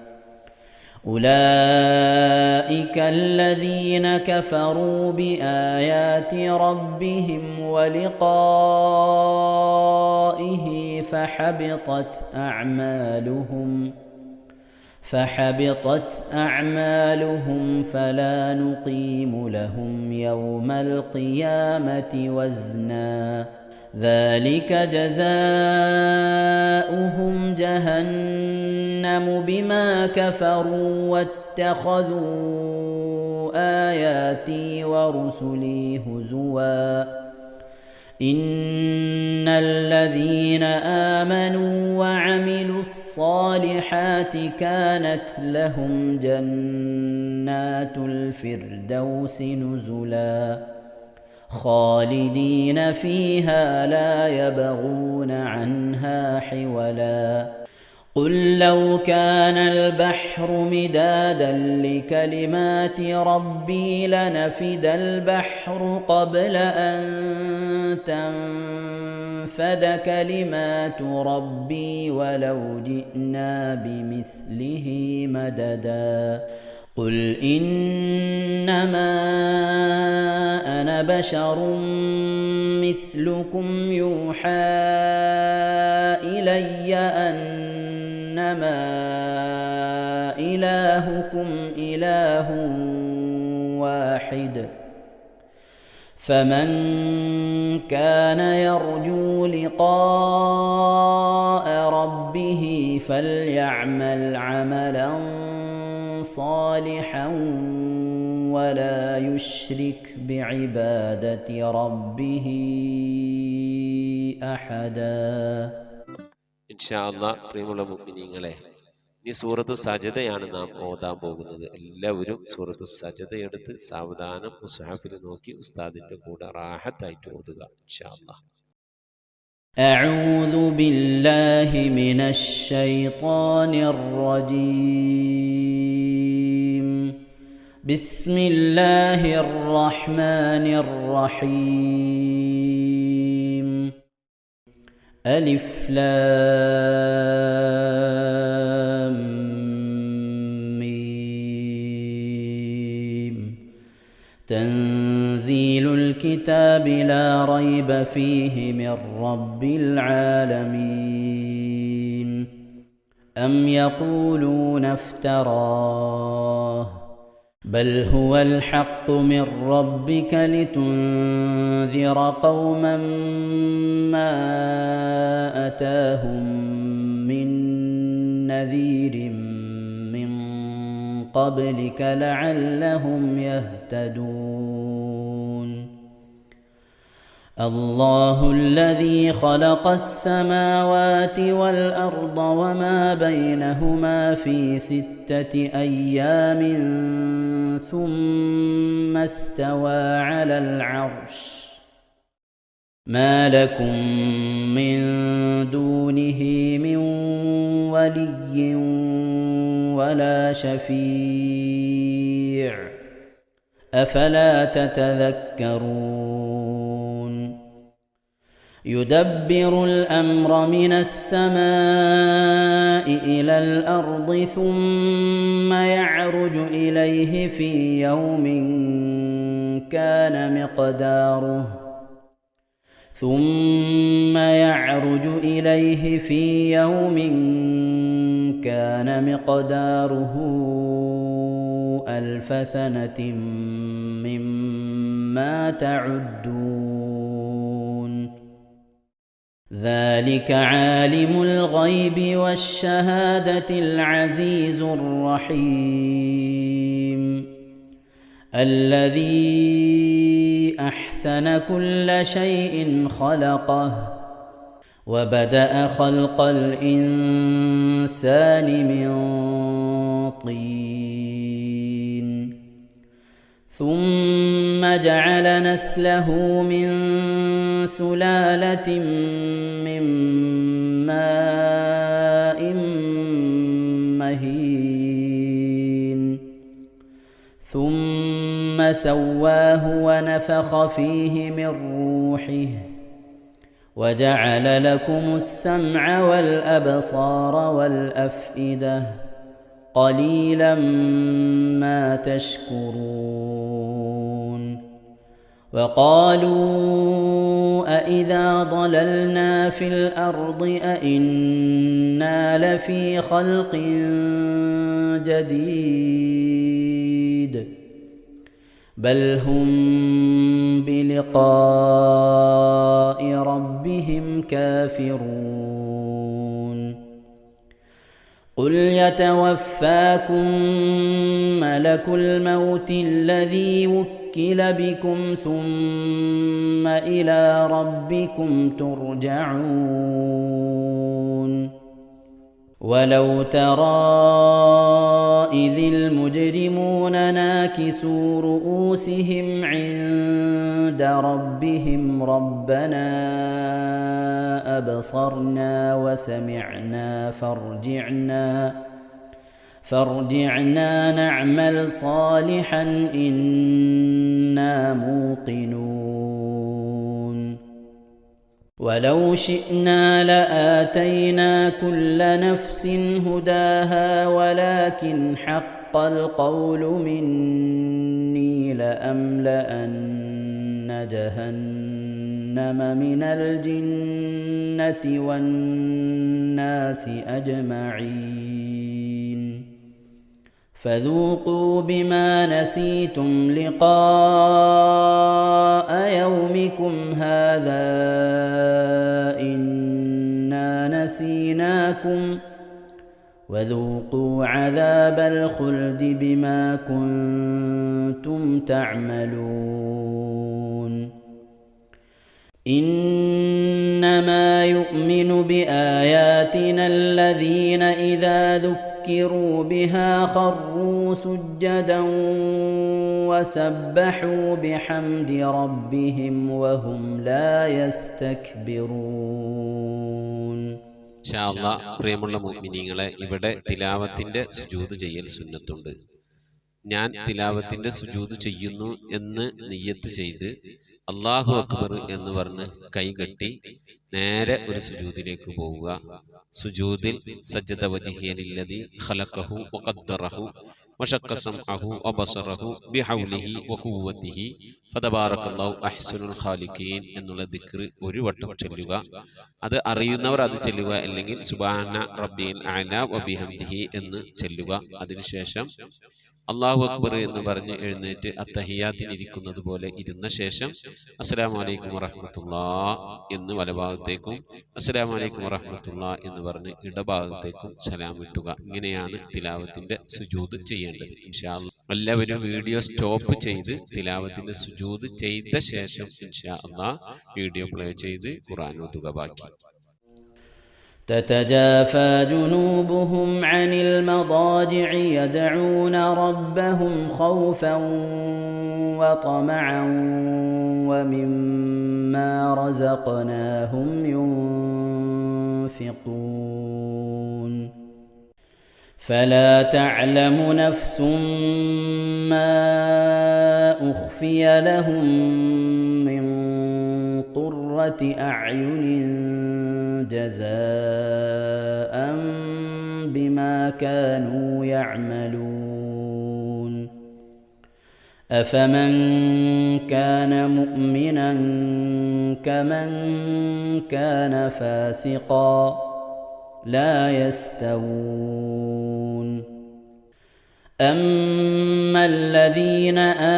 [SPEAKER 2] أولئك الذين كفروا بآيات ربهم ولقائه فحبطت أعمالهم فلا نقيم لهم يوم القيامة وزنا ذلك جزاؤهم جهنم بما كفروا واتخذوا آياتي ورسلي هزوا إن الذين آمنوا وعملوا الصالحات كانت لهم جنات الفردوس نزلا خالدين فيها لا يبغون عنها حولا قل لو كان البحر مدادا لكلمات ربي لنفد البحر قبل أن تنفد كلمات ربي ولو جئنا بمثله مددا قل إنما أنا بشر مثلكم يوحى إلي أنما إلهكم إله واحد فمن كان يرجو لقاء ربه فليعمل عملا صالحا ولا يشرك بعبادة ربه أحدا.
[SPEAKER 4] ഇൻഷാ അല്ലാഹ് പ്രിയമുള്ള മുഅ്മിനീങ്ങളെ, ഇനി സൂറത്തു സജദയാണ് നാം ഓതാൻ പോകുന്നത്. എല്ലാവരും സൂറത്തു സജദ എടുത്ത് സാവധാനം മുസ്ഹഫിൽ നോക്കി ഉസ്താദിന്റെ കൂടെ റാഹത്തായിട്ട് ഓതുക ഇൻഷാ അല്ലാഹ്.
[SPEAKER 2] أعوذ بالله من الشيطان الرجيم. بسم الله الرحمن الرحيم. ألف لام ميم. تنزيل الكتاب لا ريب فيه من رب العالمين. أم يقولون افتراه بل هو الحق من ربك لتنذر قوما ما أتاهم من نذير من قبلك لعلهم يهتدون. الله الذي خلق السماوات والأرض وما بينهما في 6 أيام ثم استوى على العرش. ما لكم من دونه من ولي ولا شفيع أفلا تتذكرون. يدبر الأمر من السماء إلى الأرض ثم يعرج إليه في يوم كان مقداره 1000 سنة مما تعدون. ذلك عالم الغيب والشهادة العزيز الرحيم. الذي أحسن كل شيء خلقه وبدأ خلق الإنسان من طين ثم جعل نسله من سلالة من ماء مهين ثم سواه ونفخ فيه من روحه وجعل لكم السمع والأبصار والأفئدة قليلا ما تشكرون. وقالوا أإذا ضللنا في الأرض أإنا لفي خلق جديد بل هم بلقاء ربهم كافرون. قل يتوفاكم ملك الموت الذي وكل بكم ثم إلى ربكم ترجعون. ولو ترى إذ المجرمون ناكسوا رؤوسهم عند ربهم ربنا أبصرنا وسمعنا فارجعنا نعمل صالحا إنا موقنون. ولو شئنا لآتينا كل نفس هداها ولكن حق القول مني لأملأن جهنم من الجنة والناس أجمعين. فذوقوا بما نسيتم لقاء يومكم هذا إنا نسيناكم وذوقوا عذاب الخلد بما كنتم تعملون إنما يؤمن بآياتنا الذين إذا ذكروا بها خروا سجدا وسبحوا بحمد ربهم وهم لا يستكبرون.
[SPEAKER 4] ഇൻഷാ അല്ലാഹ് പ്രിയമുള്ള മുഅ്മിനീങ്ങളെ, ഇവിടെ തിലാവത്തിന്റെ സുജൂദ് ചെയ്യൽ സുന്നത്തുണ്ട്. ഞാൻ തിലാവത്തിന്റെ സുജൂദ് ചെയ്യുന്നു എന്ന് നിയ്യത്ത് ചെയ്ത് അല്ലാഹു അക്ബർ എന്ന് പറഞ്ഞ് കൈകെട്ടി നേരെ ഒരു സുജൂദിലേക്ക് പോവുക. സുജൂദിൽ സജ്ജദ വജ്ഹിയ ലില്ലദി ഖലഖഹു വഖദ്ദറഹു വശഖ്ഖ സംഅഹു വബസറഹു ബിഹൗലിഹി വഖുവ്വതിഹി ഫതബാറകല്ലാഹു അഹ്സനുൽ ഖാലിഖീൻ എന്നുള്ള ദിക്ർ ഒരു വട്ടം ചൊല്ലുക. അത് അറിയുന്നവർ അത് ചൊല്ലുക, അല്ലെങ്കിൽ സുബ്ഹാന റബ്ബിൽ അഅല വബിഹംദിഹി എന്ന് ചൊല്ലുക. അതിനുശേഷം അല്ലാഹു അക്ബർ എന്ന് പറഞ്ഞ് എഴുന്നേറ്റ് അത്തഹിയാത്തിനിരിക്കുന്നത് പോലെ ഇരുന്ന ശേഷം അസ്സലാമു അലൈക്കും വറഹ്മത്തുള്ളാഹ് എന്ന് വലഭാഗത്തേക്കും അസ്സലാമു അലൈക്കും വറഹ്മത്തുള്ളാഹ് എന്ന് പറഞ്ഞ് ഇടഭാഗത്തേക്കും സലാം ഇട്ടുക. ഇങ്ങനെയാണ് തിലാവത്തിന്റെ സുജൂദ് ചെയ്യേണ്ടത്. ഇൻഷാ അല്ലാഹ് എല്ലാവരും വീഡിയോ സ്റ്റോപ്പ് ചെയ്ത് തിലാവത്തിന്റെ സുജൂദ് ചെയ്ത ശേഷം ഇൻഷാ അല്ലാഹ് വീഡിയോ പ്ലേ ചെയ്ത് ഖുർആൻ ഓതുക. ബാക്കി
[SPEAKER 2] تتجافى جنوبهم عن المضاجع يدعون ربهم خوفا وطمعا ومما رزقناهم ينفقون فلا تعلم نفس ما أخفي لهم من قرة أعين جزاء بما كانوا يعملون أفمن كان مؤمنا كمن كان فاسقا لا يستوون أما الذين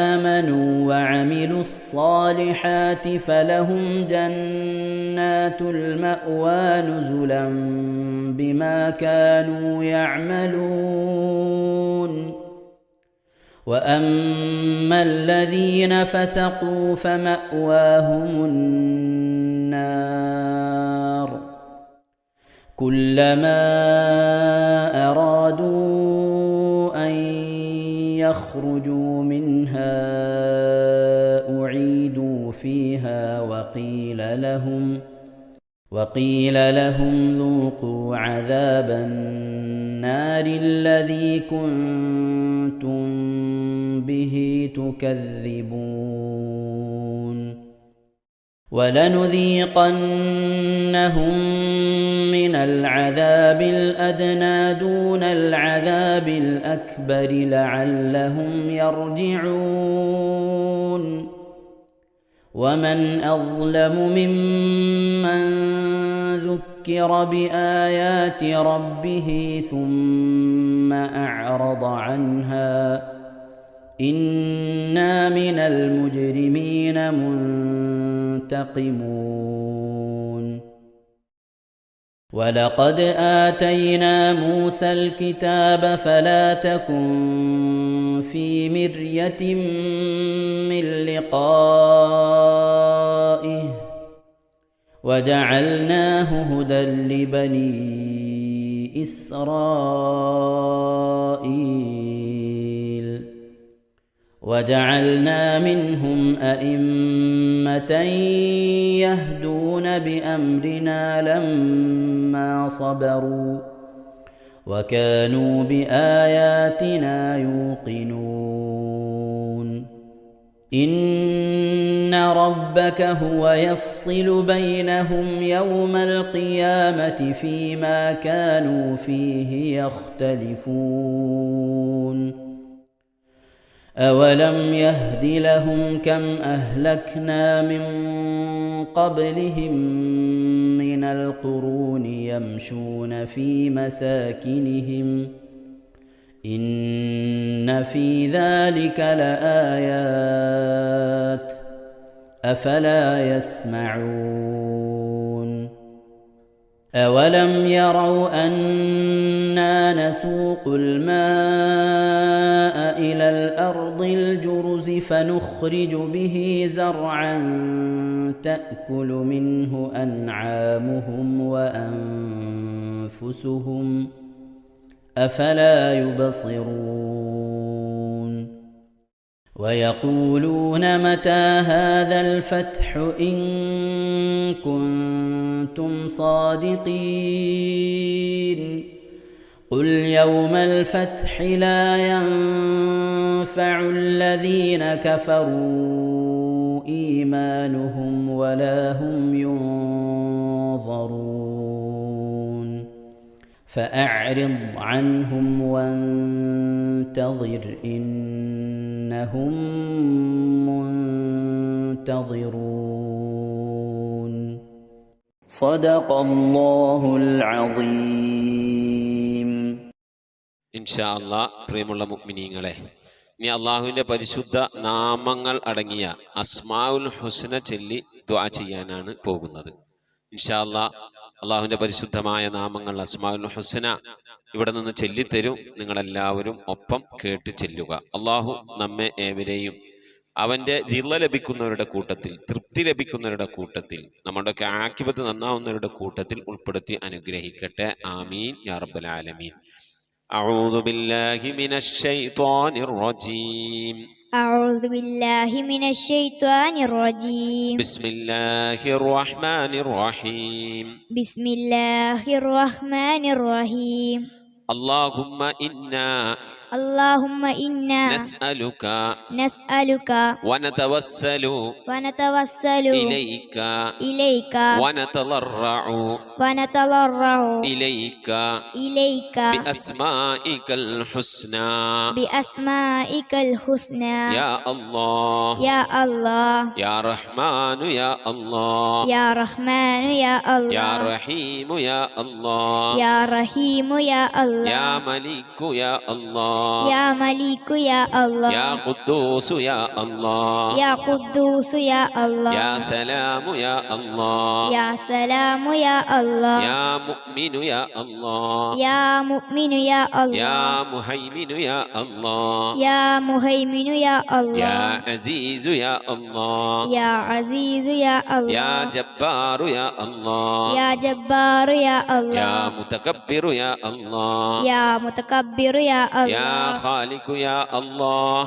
[SPEAKER 2] آمنوا وعملوا الصالحات فلهم جنات المأوى نزلا بما كانوا يعملون وأما الذين فسقوا فمأواهم النار كلما أرادوا أن يخرجوا منها أعيدوا فيها وقيل لهم ذوقوا عذاب النار الذي كنتم به تكذبون ولنذيقنهم من العذاب الأدنى دون العذاب الأكبر لعلهم يرجعون ومن أظلم ممن ذكر بآيات ربه ثم أعرض عنها إنا من المجرمين منتقمون ولقد آتينا موسى الكتاب فلا تكن في مرية من لقائه وجعلناه هدى لبني إسرائيل وجعلنا منهم أئمة يهدون بأمرنا لما صبروا وكانوا بآياتنا يوقنون إن ربك هو يفصل بينهم يوم القيامة فيما كانوا فيه يختلفون أولم يهد لهم كم أهلكنا من قبلهم من القرون يمشون في مساكنهم إن في ذلك لآيات أفلا يسمعون أولم يروا أنا نسوق الماء إلى الأرض الجرز فنخرج به زرعا تأكل منه أنعامهم وأنفسهم أفلا يبصرون ويقولون متى هذا الفتح إن كنتم صادقين قل يوم الفتح لا ينفع الذين كفروا إيمانهم ولا هم ينظرون فأعرض عنهم وانتظر إنهم منتظرون صدق الله العظيم.
[SPEAKER 4] ഇൻഷാ അല്ലാ പ്രിയമുള്ള മുഅ്മിനീങ്ങളെ, ഇനി അള്ളാഹുവിൻ്റെ പരിശുദ്ധ നാമങ്ങൾ അടങ്ങിയ അസ്മാഉൽ ഹുസ്ന ചൊല്ലി ദുആ ചെയ്യാനാണ് പോകുന്നത്. ഇൻഷാ അല്ലാ അള്ളാഹുവിൻ്റെ പരിശുദ്ധമായ നാമങ്ങൾ അസ്മാഉൽ ഹുസ്ന ഇവിടെ നിന്ന് ചൊല്ലിത്തരും. നിങ്ങളെല്ലാവരും ഒപ്പം കേട്ട് ചെല്ലുക. അള്ളാഹു നമ്മെ ഏവരെയും അവൻ്റെ റിള ലഭിക്കുന്നവരുടെ കൂട്ടത്തിൽ, തൃപ്തി ലഭിക്കുന്നവരുടെ കൂട്ടത്തിൽ, നമ്മുടെയൊക്കെ ആഖിബത്ത് നന്നാവുന്നവരുടെ കൂട്ടത്തിൽ ഉൾപ്പെടുത്തി അനുഗ്രഹിക്കട്ടെ. ആമീൻ യാ റബ്ബൽ ആലമീൻ. أعوذ بالله من الشيطان الرجيم.
[SPEAKER 5] أعوذ بالله من الشيطان الرجيم.
[SPEAKER 4] بسم الله الرحمن الرحيم.
[SPEAKER 5] بسم الله الرحمن الرحيم.
[SPEAKER 4] اللهم إنا نسألك ونتوسل إليك ونتضرع إليك بأسمائك الحسنى يا الله يا رحمن يا الله يا رحيم يا الله يا ملك يا الله يا قدوس يا الله يا سلام يا الله يا مؤمن يا الله يا مهيمن يا الله يا عزيز يا الله يا جبار يا الله يا متكبر يا الله يا خالق يا الله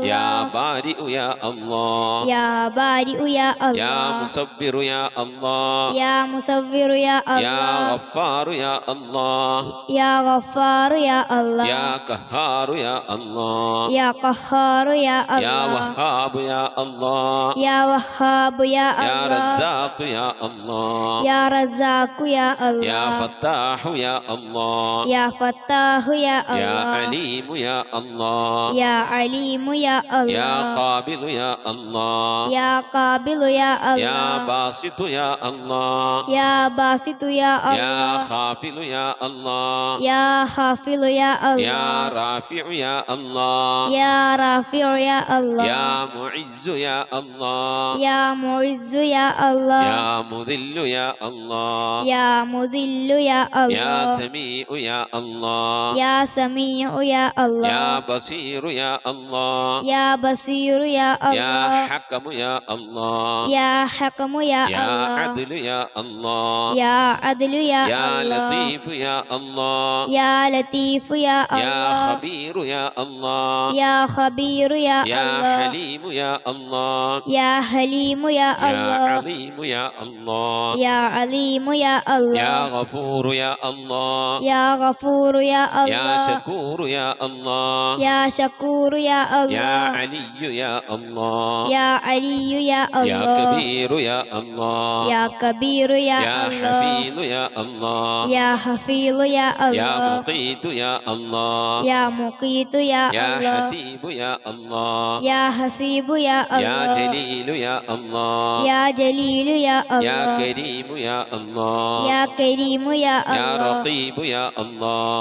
[SPEAKER 4] يا بارئ يا الله يا مصبر يا الله يا غفار يا الله يا قهار يا الله يا وهاب يا الله يا رزاق يا الله يا فتاح يا الله يا عليم يا الله يا قابل يا الله يا باسط يا الله يا خافل يا الله يا رافع يا الله يا معز يا الله يا مذل يا الله يا سميع يا الله يا بصير يا الله يا حكم يا الله يا عدل يا الله يا لطيف يا الله يا خبير يا الله يا حليم يا الله يا عظيم يا الله يا غفور يا الله يا شكور يا الله يا علي يا الله يا كبير يا الله يا حفيظ يا الله يا مقيت يا الله يا حسيب يا الله يا جليل يا الله يا كريم يا الله يا رقيب يا الله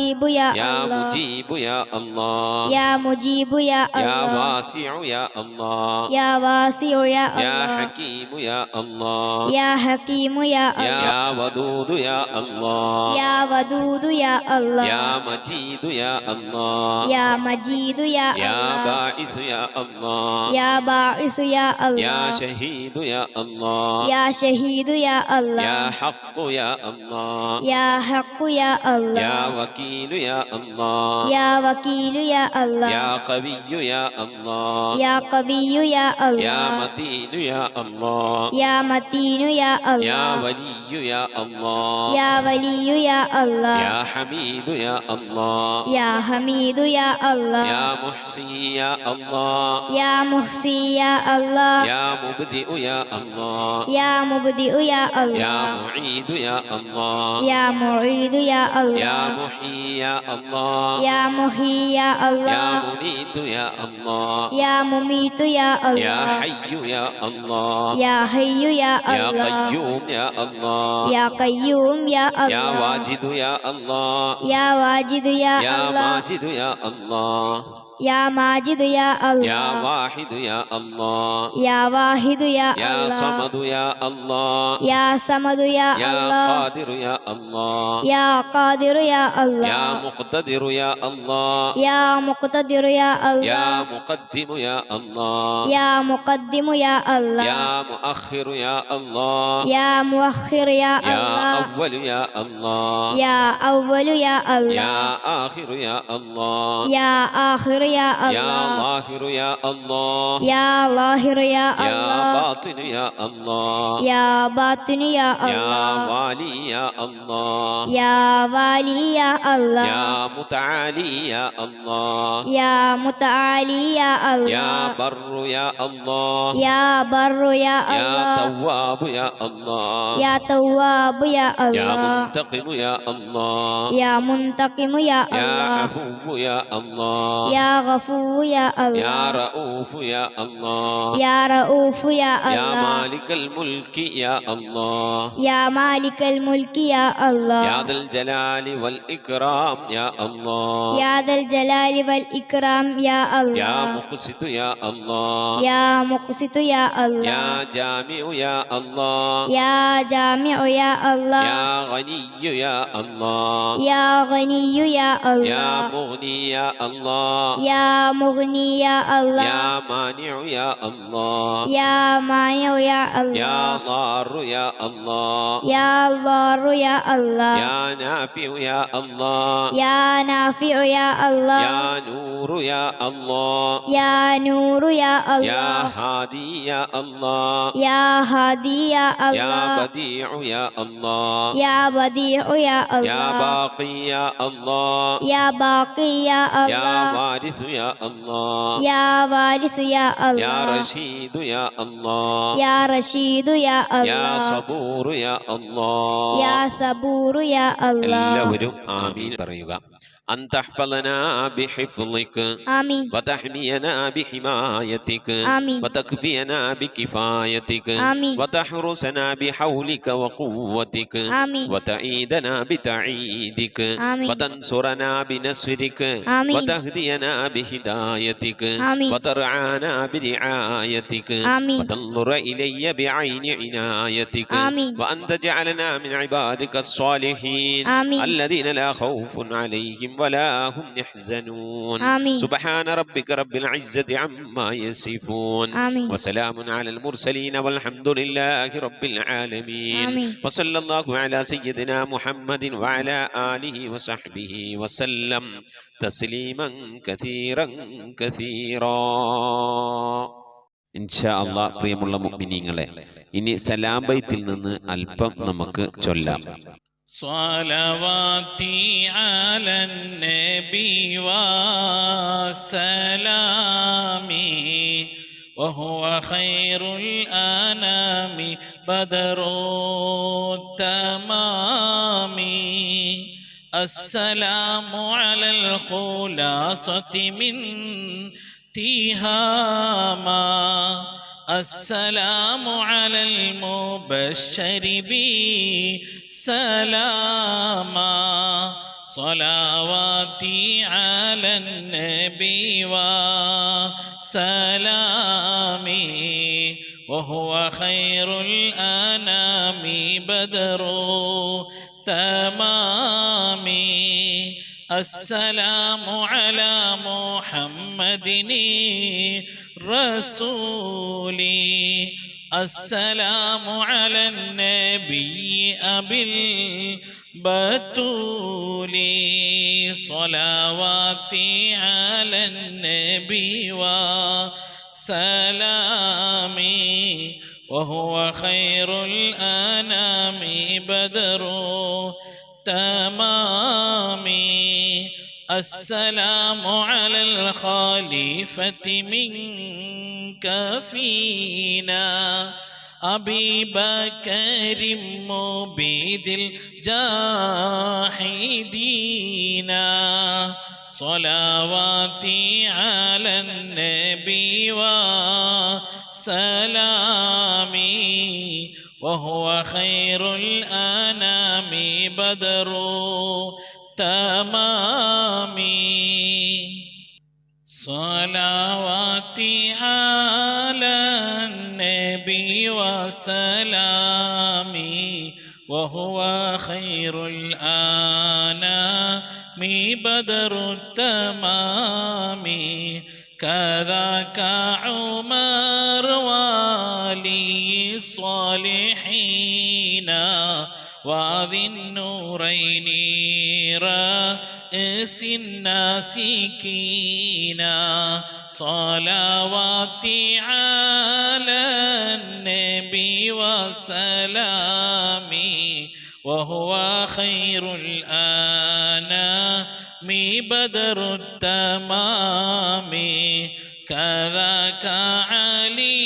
[SPEAKER 5] رقيب يا
[SPEAKER 4] يا
[SPEAKER 5] الله
[SPEAKER 4] مجيب يا الله
[SPEAKER 5] يا مجيب يا
[SPEAKER 4] يا
[SPEAKER 5] الله
[SPEAKER 4] واسع يا الله
[SPEAKER 5] يا واسع يا
[SPEAKER 4] يا
[SPEAKER 5] الله
[SPEAKER 4] حكيم يا الله
[SPEAKER 5] يا حكيم يا الله
[SPEAKER 4] يا ودود يا الله
[SPEAKER 5] يا ودود يا الله
[SPEAKER 4] يا مجيد يا الله
[SPEAKER 5] يا مجيد يا
[SPEAKER 4] يا
[SPEAKER 5] الله
[SPEAKER 4] باعث يا الله
[SPEAKER 5] يا باعث يا الله
[SPEAKER 4] يا شهيد يا الله
[SPEAKER 5] يا شهيد يا الله
[SPEAKER 4] يا حق يا الله
[SPEAKER 5] يا حق يا الله
[SPEAKER 4] يا وكيل يا الله
[SPEAKER 5] يا وكيل يا الله
[SPEAKER 4] يا قوي يا الله
[SPEAKER 5] يا قوي يا الله
[SPEAKER 4] يا متين يا الله
[SPEAKER 5] يا متين يا الله
[SPEAKER 4] يا ولي يا الله
[SPEAKER 5] يا ولي يا الله
[SPEAKER 4] يا حميد يا الله
[SPEAKER 5] يا حميد يا الله
[SPEAKER 4] يا محصي يا الله
[SPEAKER 5] يا محصي يا الله
[SPEAKER 4] يا مبدئ يا الله
[SPEAKER 5] يا مبدئ يا
[SPEAKER 4] يا
[SPEAKER 5] الله
[SPEAKER 4] معيد يا الله
[SPEAKER 5] يا معيد يا
[SPEAKER 4] يا
[SPEAKER 5] الله
[SPEAKER 4] محيي يا الله
[SPEAKER 5] يا محيي يا
[SPEAKER 4] يا
[SPEAKER 5] الله
[SPEAKER 4] مميت يا الله
[SPEAKER 5] يا مميت يا
[SPEAKER 4] يا
[SPEAKER 5] الله
[SPEAKER 4] حي يا الله
[SPEAKER 5] يا حي يا
[SPEAKER 4] يا
[SPEAKER 5] الله
[SPEAKER 4] قيوم يا الله
[SPEAKER 5] يا قيوم يا
[SPEAKER 4] يا
[SPEAKER 5] الله
[SPEAKER 4] واجد يا الله
[SPEAKER 5] يا واجد يا
[SPEAKER 4] يا
[SPEAKER 5] الله
[SPEAKER 4] ماجد يا الله
[SPEAKER 5] يا ماجد يا
[SPEAKER 4] يا
[SPEAKER 5] الله
[SPEAKER 4] واحد يا الله
[SPEAKER 5] يا واحد يا
[SPEAKER 4] يا
[SPEAKER 5] الله
[SPEAKER 4] صمد يا الله
[SPEAKER 5] يا صمد يا
[SPEAKER 4] يا
[SPEAKER 5] الله
[SPEAKER 4] قادر يا الله
[SPEAKER 5] يا قادر يا الله
[SPEAKER 4] يا مقتدر يا الله
[SPEAKER 5] يا مقتدر يا
[SPEAKER 4] يا
[SPEAKER 5] الله
[SPEAKER 4] مقدم يا الله
[SPEAKER 5] يا مقدم يا الله
[SPEAKER 4] يا مؤخر يا الله
[SPEAKER 5] يا مؤخر يا
[SPEAKER 4] يا
[SPEAKER 5] الله
[SPEAKER 4] أول يا الله
[SPEAKER 5] يا أول يا الله
[SPEAKER 4] يا آخر يا الله
[SPEAKER 5] يا آخر يا
[SPEAKER 4] يا
[SPEAKER 5] الله
[SPEAKER 4] ظاهر يا الله
[SPEAKER 5] يا ظاهر يا
[SPEAKER 4] يا
[SPEAKER 5] الله
[SPEAKER 4] باطن يا الله
[SPEAKER 5] يا باطن يا
[SPEAKER 4] يا
[SPEAKER 5] الله
[SPEAKER 4] والي يا الله
[SPEAKER 5] يا والي يا الله
[SPEAKER 4] يا متعالي يا الله
[SPEAKER 5] يا متعالي يا
[SPEAKER 4] يا
[SPEAKER 5] الله
[SPEAKER 4] بر يا الله
[SPEAKER 5] يا بر يا
[SPEAKER 4] يا
[SPEAKER 5] الله
[SPEAKER 4] تواب يا الله
[SPEAKER 5] يا تواب يا
[SPEAKER 4] يا
[SPEAKER 5] الله
[SPEAKER 4] منتقم يا الله
[SPEAKER 5] يا منتقم يا
[SPEAKER 4] يا
[SPEAKER 5] الله
[SPEAKER 4] عفو يا الله
[SPEAKER 5] يا غفور يا
[SPEAKER 4] يا
[SPEAKER 5] الله
[SPEAKER 4] رؤوف يا الله
[SPEAKER 5] يا رؤوف يا
[SPEAKER 4] يا
[SPEAKER 5] الله
[SPEAKER 4] مالك الملك يا الله
[SPEAKER 5] يا مالك الملك يا الله
[SPEAKER 4] يا ذا الجلال والإكرام يا الله
[SPEAKER 5] يا ذا الجلال والإكرام يا
[SPEAKER 4] يا
[SPEAKER 5] الله
[SPEAKER 4] مقسط يا الله
[SPEAKER 5] يا مقسط يا الله
[SPEAKER 4] يا جامع يا الله
[SPEAKER 5] يا جامع يا الله
[SPEAKER 4] يا غني يا الله
[SPEAKER 5] يا غني يا
[SPEAKER 4] يا
[SPEAKER 5] الله
[SPEAKER 4] مغني يا الله
[SPEAKER 5] يا مغني يا الله
[SPEAKER 4] يا مانع يا الله
[SPEAKER 5] يا مانع يا
[SPEAKER 4] يا
[SPEAKER 5] الله
[SPEAKER 4] ضار يا الله
[SPEAKER 5] يا ضار يا الله
[SPEAKER 4] يا نافع يا الله
[SPEAKER 5] يا نافع يا الله
[SPEAKER 4] يا نور يا الله
[SPEAKER 5] يا نور يا
[SPEAKER 4] يا
[SPEAKER 5] الله
[SPEAKER 4] هادي يا الله
[SPEAKER 5] يا هادي يا
[SPEAKER 4] يا
[SPEAKER 5] الله
[SPEAKER 4] بديع يا الله
[SPEAKER 5] يا بديع يا
[SPEAKER 4] يا
[SPEAKER 5] الله
[SPEAKER 4] باقي يا الله
[SPEAKER 5] يا باقي يا
[SPEAKER 4] يا
[SPEAKER 5] الله
[SPEAKER 4] وارث يا الله
[SPEAKER 5] يا وارث يا
[SPEAKER 4] يا
[SPEAKER 5] الله
[SPEAKER 4] رشيد يا الله
[SPEAKER 5] يا رشيد يا
[SPEAKER 4] يا
[SPEAKER 5] الله
[SPEAKER 4] صبور يا الله
[SPEAKER 5] يا صبور يا الله
[SPEAKER 4] എല്ലാവരും ആമീൻ പറയുക. أن تحفظنا بحفظك
[SPEAKER 5] آمين
[SPEAKER 4] وتحمينا بحمايتك
[SPEAKER 5] آمين
[SPEAKER 4] وتكفينا بكفايتك
[SPEAKER 5] آمين
[SPEAKER 4] وتحرسنا بحولك وقوتك
[SPEAKER 5] آمين
[SPEAKER 4] وتعيدنا بتعيدك
[SPEAKER 5] آمين
[SPEAKER 4] وتنصرنا بنصرك
[SPEAKER 5] آمين
[SPEAKER 4] وتهدينا بهدايتك
[SPEAKER 5] آمين
[SPEAKER 4] وترعانا برعايتك
[SPEAKER 5] آمين
[SPEAKER 4] وتنظر إلي بعين عنايتك
[SPEAKER 5] آمين
[SPEAKER 4] وأن تجعلنا من عبادك الصالحين
[SPEAKER 5] آمين
[SPEAKER 4] الذين لا خوف عليهم ولا هم يحزنون
[SPEAKER 5] آمين
[SPEAKER 4] سبحان ربك رب العزة عما يصفون
[SPEAKER 5] آمين
[SPEAKER 4] وسلام على المرسلين والحمد لله رب العالمين
[SPEAKER 5] آمين
[SPEAKER 4] وصلى الله على سيدنا محمد وعلى آله وصحبه وسلم تسليما كثيرا كثيرا ഇൻഷാ അല്ലാഹ്. പ്രിയമുള്ള മുഅ്മിനീങ്ങളെ, ഇനി സലാം ബൈത്തിൽ നിന്ന് അല്പം നമുക്ക് ചൊല്ലാം.
[SPEAKER 6] صلواتي على النبي وسلامي وهو خير الأنام بدر التمام السلام على الخلاصة من تهاما السلام على المبشر بسلاما صلواتي على النبي وسلامي وهو خير الأنام بدر تمامي السلام على محمد رسولي السلام على النبي أبي البتول صلواتي على النبي وسلامي وهو خير الأنام بدر تمامي السلام على الخليفة منك فينا أبي بكر مبيد الجاحدين صلواتي على النبي وسلامي وهو خير الأنام بدر تمامي صلواتي على النبي وسلامي وهو خير الأنام بدر التمام كذاك عمر ولي الصالحين وذي النورين رأس الناسكين صلواتي على النبي وسلامي وهو خير الأنام بدر التمام كذاك علي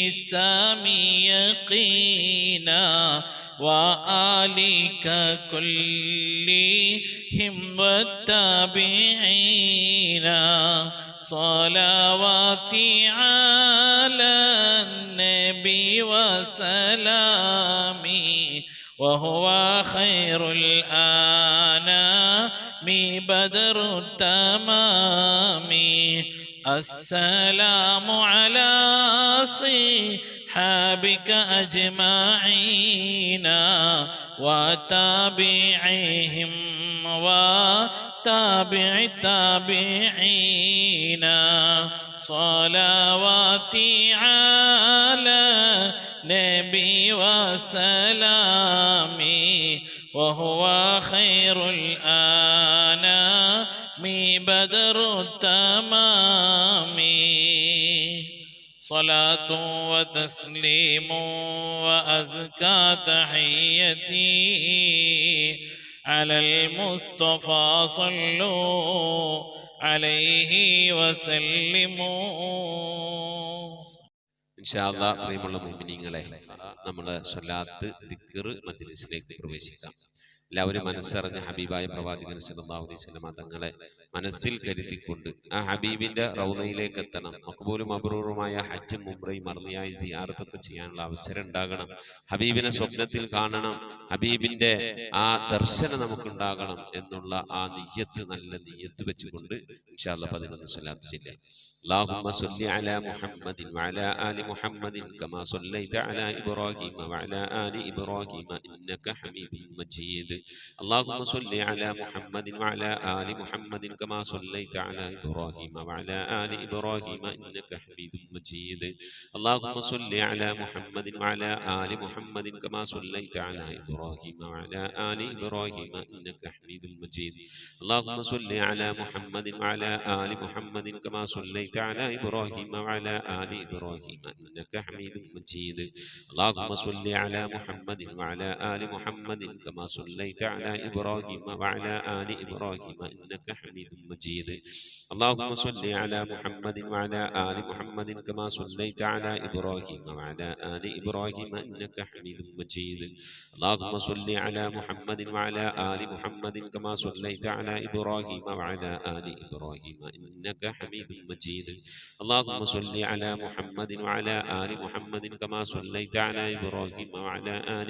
[SPEAKER 6] السامي يقينا وآلك كلهم والتابعين صلواتي على النبي وسلامي وهو خير الأنام بدر التمام السلام على صحابك أجمعين وتابعيهم وتابع التابعين صلواتي على نبي وسلامي وهو خير الأنام بدر التمام صلاة وتسليم وأزكى تحيتي على المصطفى صلوا عليه وسلموا.
[SPEAKER 4] ഇൻഷാ അല്ലാഹ് പ്രിയമുള്ള മുഅ്മിനീങ്ങളെ, നമ്മുടെ സ്വലാത്ത് ദിക്ർ മജ്ലിസിലേക്ക് പ്രവേശിക്കാം. എല്ലാവരും മനസ്സറിഞ്ഞ ഹബീബായ പ്രവാചകൻ സല്ലല്ലാഹു അലൈഹി വസല്ലം തങ്ങളെ മനസ്സിൽ കരുതിക്കൊണ്ട് ആ ഹബീബിന്റെ റൗളയിലേക്ക് എത്തണം. മഖ്ബൂലും മബ്റൂറുമായ ഹജ്ജും ഉംറയും മർദിയായി സിയാറത്തൊക്കെ ചെയ്യാനുള്ള അവസരം ഉണ്ടാകണം. ഹബീബിനെ സ്വപ്നത്തിൽ കാണണം, ഹബീബിന്റെ ആ ദർശനം നമുക്കുണ്ടാകണം എന്നുള്ള ആ നിയ്യത്ത്, നല്ല നിയ്യത്ത് വെച്ചുകൊണ്ട് ഇൻഷാ അല്ലാഹ് 11 സ്വലാത്ത് ചൊല്ലാം. اللهم صل على محمد وعلى آل محمد كما صليت على إبراهيم وعلى آل إبراهيم إنك حميد مجيد. اللهم صل على محمد وعلى آل محمد كما صليت على إبراهيم وعلى آل إبراهيم إنك حميد مجيد. اللهم صل على محمد وعلى آل محمد كما صليت على إبراهيم وعلى آل إبراهيم إنك حميد مجيد. اللهم صل على محمد وعلى آل محمد كما صليت على إبراهيم وعلى آل إبراهيم إنك حميد مجيد. اللهم صل على محمد وعلى آل محمد كما صليت على إبراهيم وعلى آل إبراهيم إنك حميد مجيد. اللهم صل على محمد وعلى آل محمد كما صليت على إبراهيم وعلى آل إبراهيم إنك حميد مجيد. اللهم صل على محمد وعلى آل محمد كما صليت على إبراهيم وعلى آل إبراهيم إنك حميد مجيد. اللهم صل على محمد وعلى آل محمد كما صليت على إبراهيم وعلى آل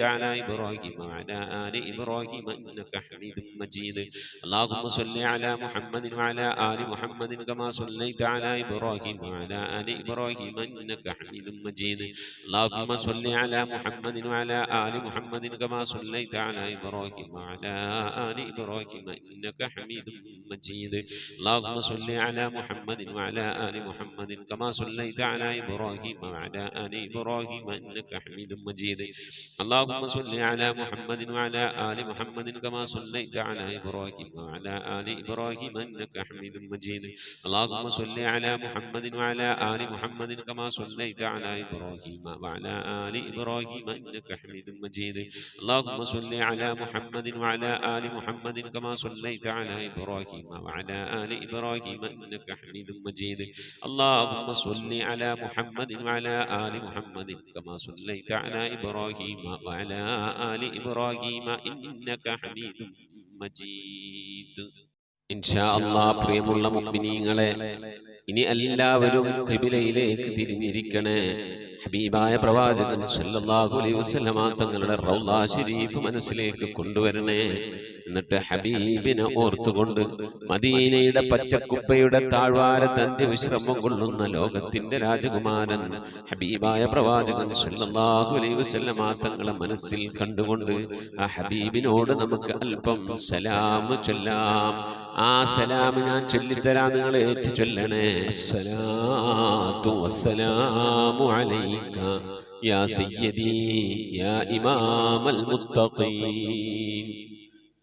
[SPEAKER 4] صليت على إبراهيم وعلى آل إبراهيم إنك حميد مجيد اللهم صل على محمد وعلى آل محمد كما صليت على إبراهيم وعلى آل إبراهيم إنك حميد مجيد اللهم صل على محمد وعلى آل محمد كما صليت على إبراهيم وعلى آل إبراهيم إنك حميد مجيد اللهم صل على محمد وعلى آل محمد كما صليت على إبراهيم وعلى آل إبراهيم إنك حميد مجيد اللهم صل على محمد وعلى آل محمد كما صليت على إبراهيم وعلى آل إبراهيم إنك حميد مجيد اللهم صل على محمد وعلى آل محمد كما صليت على إبراهيم وعلى آل إبراهيم إنك حميد مجيد اللهم صل على محمد وعلى آل محمد كما صليت على إبراهيم وعلى آل إبراهيم إنك حميد مجيد اللهم صل على محمد وعلى آل محمد كما صليت على إبراهيم وعلى آل إبراهيم إنك حميد مجيد إن شاء الله പ്രിയമുള്ള മുഅ്മിനീങ്ങളെ ഇനി എല്ലാവരും ഖിബിലയിലേക്ക് തിരിഞ്ഞിരിക്കണേ ഹബീബായ പ്രവാചകൻ സല്ലല്ലാഹു അലൈഹി വസല്ലമ തങ്ങളുടെ റൗള ശരീഫ് മനസ്സിലേക്ക് കൊണ്ടുവരണേ എന്നിട്ട് ഹബീബിനെ ഓർത്തുകൊണ്ട് മദീനയുടെ പച്ചക്കുപ്പയുടെ താഴ്വാരത്ത് അന്ത്യവിശ്രമം കൊള്ളുന്ന ലോകത്തിന്റെ രാജകുമാരൻ ഹബീബായ പ്രവാചകൻ സല്ലല്ലാഹു അലൈഹി വസല്ലമ തങ്ങളെ മനസ്സിൽ കണ്ടുകൊണ്ട് ആ ഹബീബിനോട് നമുക്ക് അല്പം സലാം ചൊല്ലാം ആ സലാം ഞാൻ ചൊല്ലിത്തരാം നിങ്ങൾ ഏറ്റു ചൊല്ലണേ അസ്സലാത്തു വസ്സലാമു അലൈക യാ സയ്യിദി യാ ഇമാമൽ മുത്തഖീൻ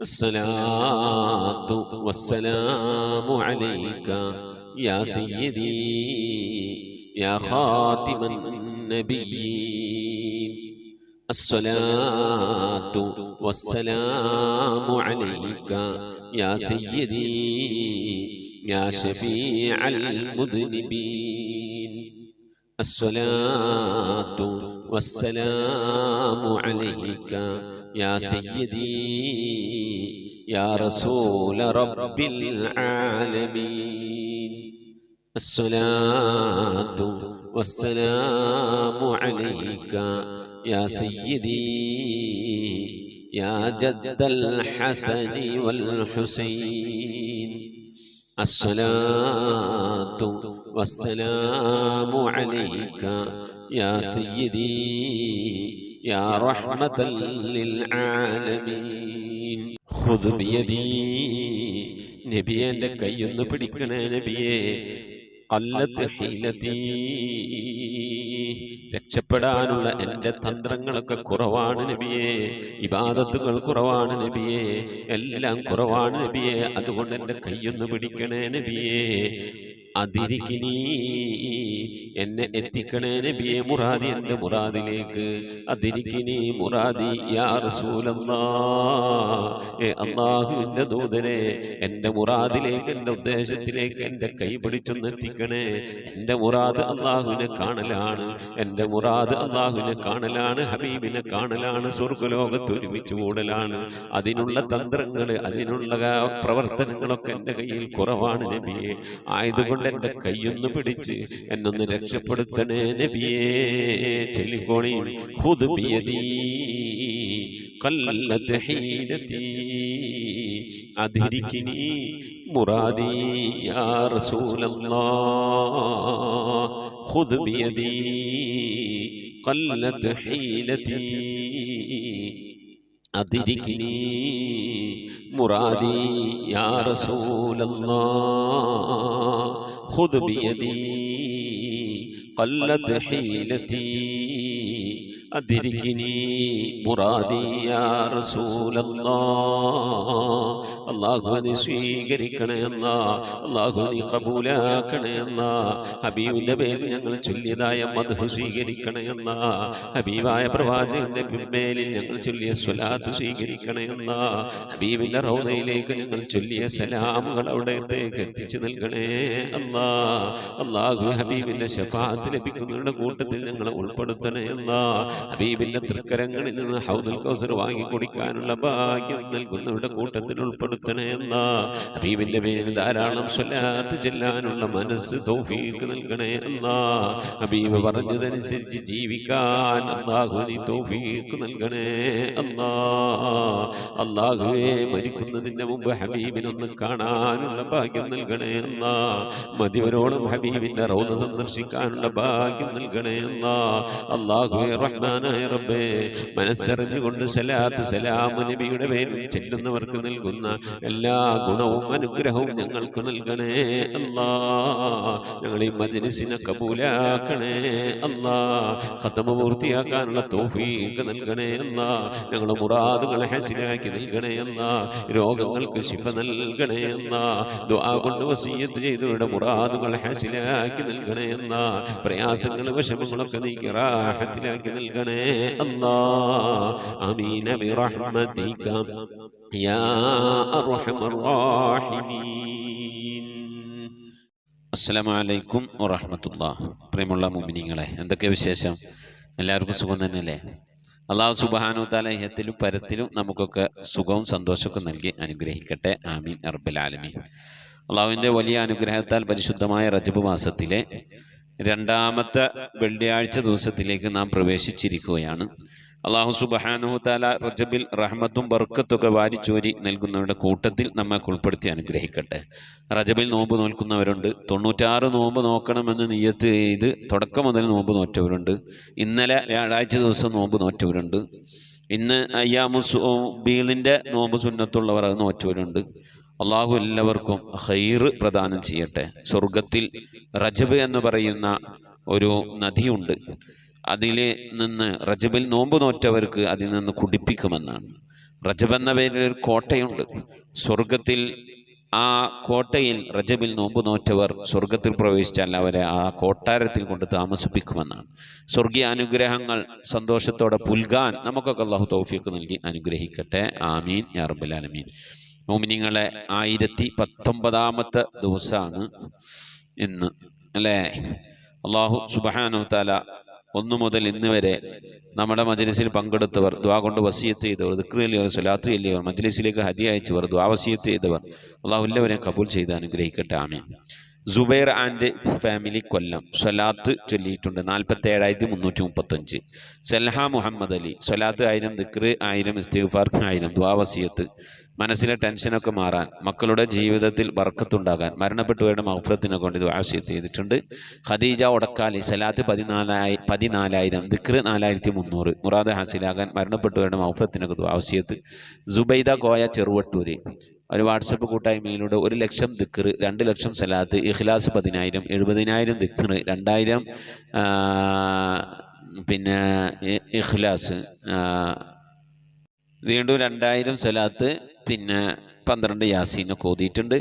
[SPEAKER 4] الصلاة والسلام عليك يا سيدي يا خاتم النبيين الصلاة والسلام عليك يا سيدي يا شفيع المذنبين الصلاة والسلام عليك يا سيدي يا رسول رب العالمين الصلاة والسلام عليك يا سيدي يا جد الحسن والحسين الصلاة والسلام عليك يا سيدي يا رحمة للعالمين خذ بيدي നബിയെ എൻ്റെ കൈയൊന്ന് പിടിക്കണേ നബിയെ ഖല്ലത്ത് ഹീലതീ രക്ഷപ്പെടാനുള്ള എൻ്റെ തന്ത്രങ്ങളൊക്കെ കുറവാണ് നബിയെ ഇബാദത്തുകൾ കുറവാണ് നബിയെ എല്ലാം കുറവാണ് നബിയെ അതുകൊണ്ട് എൻ്റെ കൈയൊന്ന് പിടിക്കണേ നബിയെ അതിരിക്കിനി എന്നെ എത്തിക്കണേ നബിയെ മുറാദി എൻ്റെ മുറാദിലേക്ക് അതിരിക്കിനി മുറാദി യാ റസൂലല്ലാഹ് അല്ലാഹുവിൻ്റെ ദൂതനെ എൻ്റെ മുറാദിലേക്ക് എൻ്റെ ഉദ്ദേശത്തിലേക്ക് എൻ്റെ കൈ പിടിച്ചൊന്ന് എത്തിക്കണേ എൻ്റെ മുറാദ് അല്ലാഹുവിനെ കാണലാണ് എൻ്റെ മുറാദ് അല്ലാഹുവിനെ കാണലാണ് ഹബീബിനെ കാണലാണ് സ്വർഗ്ഗലോകത്ത് ഒരുമിച്ച് കൂടലാണ് അതിനുള്ള തന്ത്രങ്ങൾ അതിനുള്ള പ്രവർത്തനങ്ങളൊക്കെ എൻ്റെ കയ്യിൽ കുറവാണ് നബിയെ ആയതുകൊണ്ട് എൻ്റെ കൈയൊന്ന് പിടിച്ച് എന്നൊന്ന് രക്ഷപ്പെടുത്തണേ നബിയേ ചൊല്ലിക്കോളി ഖുദ് ബിയദീ ഖല്ലത് ഹീലതീ അദ്രികിനി മുറാദി യാ റസൂലല്ലാഹ് ഖുദ് ബിയദീ ഖല്ലത് ഹീലതീ അദ്രികിനി മുറാദി യാ റസൂലല്ലാഹ് ഖുദ് ബിയദീ ഖല്ലത് ഹീലതീ അദ്രികിനി മുറാദി യാ റസൂലല്ലാഹ് അല്ലാഹു നീ സ്വീകരിക്കണേ അല്ലാഹ് അല്ലാഹു നീ ഖബൂലാക്കണേ അല്ലാഹ് ഹബീബിന്റെ പേരിൽ ഞങ്ങൾ ചൊല്ലിയതായ മദ്ഹ് സ്വീകരിക്കണേ അല്ലാഹ് ഹബീബായ പ്രവാചകന്റെ മേലിൽ ഞങ്ങൾ ചൊല്ലിയ സ്വലാത്ത് സ്വീകരിക്കണേ അല്ലാഹ് ഹബീബിന്റെ റൗദയിലേക്ക് ഞങ്ങൾ ചൊല്ലിയ സലാമുകൾ അവിടത്തേക്ക് എത്തിച്ചു നൽകണേ അല്ലാഹ് അല്ലാഹു ഹബീബിന്റെ ശഫാഅത്ത് ലഭിക്കുന്നവരുടെ കൂട്ടത്തിൽ ഞങ്ങളെ ഉൾപ്പെടുത്തണേ അല്ലാഹ് ഹബീബിന്റെ തൃക്കരങ്ങളിൽ നിന്ന് ഹൗദുൽ കൗസർ വാങ്ങി കുടിക്കാനുള്ള ഭാഗ്യം നൽകുന്നവരുടെ കൂട്ടത്തിൽ ഉൾപ്പെടുത്തണേ അല്ലാ. ഹബീബിന്റെ പേരിൽ ധാരാളം സ്വലാത്ത് ചെല്ലാനുള്ള മനസ്സ് തൗഫീഖ് നൽകണേ അല്ലാ. ഹബീബ് പറഞ്ഞതനുസരിച്ച് ജീവിക്കാൻ അല്ലാഹു നീ തൗഫീഖ് നൽകണേ അല്ലാ. അല്ലാഹുവേ, മരിക്കുന്നതിന്റെ മുമ്പ് ഹബീബിനൊന്ന് കാണാനുള്ള ഭാഗ്യം നൽകണേ അല്ലാ. മതിവരോളം ഹബീബിന്റെ റൗള സന്ദർശിക്കാനുള്ള ഭാഗ്യം നൽകണേ അല്ലാ. അല്ലാഹുവേ റഹ്മാനായ റബ്ബേ, മനസ്സറിഞ്ഞുകൊണ്ട് സലാത്ത് സലാം നബിയുടെ പേരിൽ ചെല്ലുന്നവർക്ക് നൽകുന്ന എല്ലാ ഗുണവും അനുഗ്രഹവും ഞങ്ങൾക്ക് നൽകണേ അല്ലാ. ഞങ്ങൾ ഈ മജ്‌ലിസിനെ കബൂലാക്കണേ അല്ലാ. ഖത്മ പൂർത്തിയാക്കാനുള്ള തൗഫീഖ് നൽകണേ അല്ലാ. ഞങ്ങളുടെ മുറാദുകളെ ഹസിലാക്കി നൽകണേ അല്ലാ. രോഗങ്ങൾക്ക് ശിഫ നൽകണേ അല്ലാ. ദുആ കൊണ്ട് വസിയ്യത്ത് ചെയ്തവരുടെ മുറാദുകൾ ഹസിലാക്കി നൽകണേ അല്ലാ. പ്രയാസങ്ങൾ വിഷമങ്ങളൊക്കെ നീക്കി റാഹത്തിലാക്കി നൽകണേ അല്ലാ. ആമീൻ ബിറഹ്മതിക യാ അർഹമർ റഹീമീൻ.
[SPEAKER 3] അസ്സലാമു അലൈക്കും വറഹ്മത്തുള്ളാഹി. പ്രിയമുള്ള മുഅ്മിനീങ്ങളെ, എന്തൊക്കെ വിശേഷം? എല്ലാവർക്കും സുഖം തന്നെയല്ലേ? അല്ലാഹു സുബ്ഹാനഹു വ തആല ഇഹത്തിലും പരത്തിലും നമുക്കൊക്കെ സുഖവും സന്തോഷമൊക്കെ നൽകി അനുഗ്രഹിക്കട്ടെ. ആമീൻ റബ്ബൽ ആലമീൻ. അള്ളാഹുവിൻ്റെ വലിയ അനുഗ്രഹത്താൽ പരിശുദ്ധമായ റജബ് മാസത്തിലെ രണ്ടാമത്തെ വെള്ളിയാഴ്ച ദിവസത്തിലേക്ക് നാം പ്രവേശിച്ചിരിക്കുകയാണ്. അള്ളാഹു സുബ്ഹാനഹു വ തആല റജബിൽ റഹ്മത്തും ബർക്കത്തൊക്കെ വാരിച്ചോരി നൽകുന്നവരുടെ കൂട്ടത്തിൽ നമ്മെ ഉൾപ്പെടുത്തി അനുഗ്രഹിക്കട്ടെ. റജബിൽ നോമ്പ് നോൽക്കുന്നവരുണ്ട്. 96 നോമ്പ് നോക്കണമെന്ന് നിയ്യത്ത് ചെയ്ത് തുടക്കം മുതൽ നോമ്പ് നോറ്റവരുണ്ട്. ഇന്നലെ വ്യാഴാഴ്ച ദിവസം നോമ്പ് നോറ്റവരുണ്ട്. ഇന്ന് അയ്യാമുബീലിൻ്റെ നോമ്പ് സുന്നത്തുള്ളവർ അത് നോറ്റവരുണ്ട്. അള്ളാഹു എല്ലാവർക്കും ഖൈറ് പ്രദാനം ചെയ്യട്ടെ. സ്വർഗത്തിൽ റജബ് എന്ന് പറയുന്ന ഒരു നദിയുണ്ട്. അതിൽ നിന്ന് റജബിൽ നോമ്പ് നോറ്റവർക്ക് അതിൽ നിന്ന് കുടിപ്പിക്കുമെന്നാണ്. റജബ് എന്ന പേരിൽ ഒരു കോട്ടയുണ്ട് സ്വർഗത്തിൽ. ആ കോട്ടയിൽ റജബിൽ നോമ്പ് നോറ്റവർ സ്വർഗത്തിൽ പ്രവേശിച്ചാൽ അവരെ ആ കൊട്ടാരത്തിൽ കൊണ്ട് താമസിപ്പിക്കുമെന്നാണ്. സ്വർഗീയ അനുഗ്രഹങ്ങൾ സന്തോഷത്തോടെ പുൽകാൻ നമുക്കൊക്കെ അള്ളാഹു തൗഫീഖ് നൽകി അനുഗ്രഹിക്കട്ടെ. ആമീൻ യാ റബ്ബൽ ആലമീൻ. മുഅ്മിനീങ്ങളെ, 1019 ദിവസമാണ് ഇന്ന്, അല്ലേ? അള്ളാഹു സുബ്ഹാനഹു വ തആല 1 മുതൽ ഇന്ന് വരെ നമ്മുടെ മജ്‌ലിസിൽ പങ്കെടുത്തവർ, ദുആ കൊണ്ട് വസിയത്ത് ചെയ്തവർ, ദിക്ർ ചൊല്ലിയവർ, സ്വലാത്ത് ചൊല്ലിയവർ, മജ്‌ലിസിലേക്ക് ഹദിയ അയച്ചവർ, ദുആ വസിയത്ത് ചെയ്തവർ, അള്ളാഹു എല്ലാവരെയും കബൂൽ ചെയ്ത് അനുഗ്രഹിക്കട്ടെ. ആമീൻ. സുബൈർ ആൻഡ് ഫാമിലി കൊല്ലം സ്വലാത്ത് ചൊല്ലിയിട്ടുണ്ട് 47,335. സൽഹ മുഹമ്മദ് അലി സ്വലാത്ത് 1000, ദിക്ർ 1000, ഇസ്തിഗ്ഫാർ 1000, ദുആ വസിയത്ത് മനസ്സിലെ ടെൻഷനൊക്കെ മാറാൻ, മക്കളുടെ ജീവിതത്തിൽ ബർക്കത്തുണ്ടാകാൻ, മരണപ്പെട്ടവരുടെ മഗ്ഫിറത്തിനെ കൊണ്ട് ദുആ ചെയ്തിട്ടുണ്ട്. ഖദീജ ഒടക്കാലി സ്വലാത്ത് 14,000, ദിക്ർ 4,300, മുറാദ് ഹാസിലാകാൻ, മരണപ്പെട്ടവരുടെ മഗ്ഫിറത്തിനൊക്കെ ദുആ വസിയത്ത്. സുബൈദ കോയ ചെറുവട്ടൂര് ഒരു വാട്സപ്പ് കൂട്ടായ്മയിലൂടെ 1,00,000 ദിക്ർ, 2,00,000 സലാത്ത്, ഇഖ്ലാസ് 10,000, 70,000 ദിക്ർ, 2,000 പിന്നെ ഇഖ്ലാസ്, വീണ്ടും 2,000 സലാത്ത്, പിന്നെ 12 യാസീനൊക്കെ ഓതിയിട്ടുണ്ട്.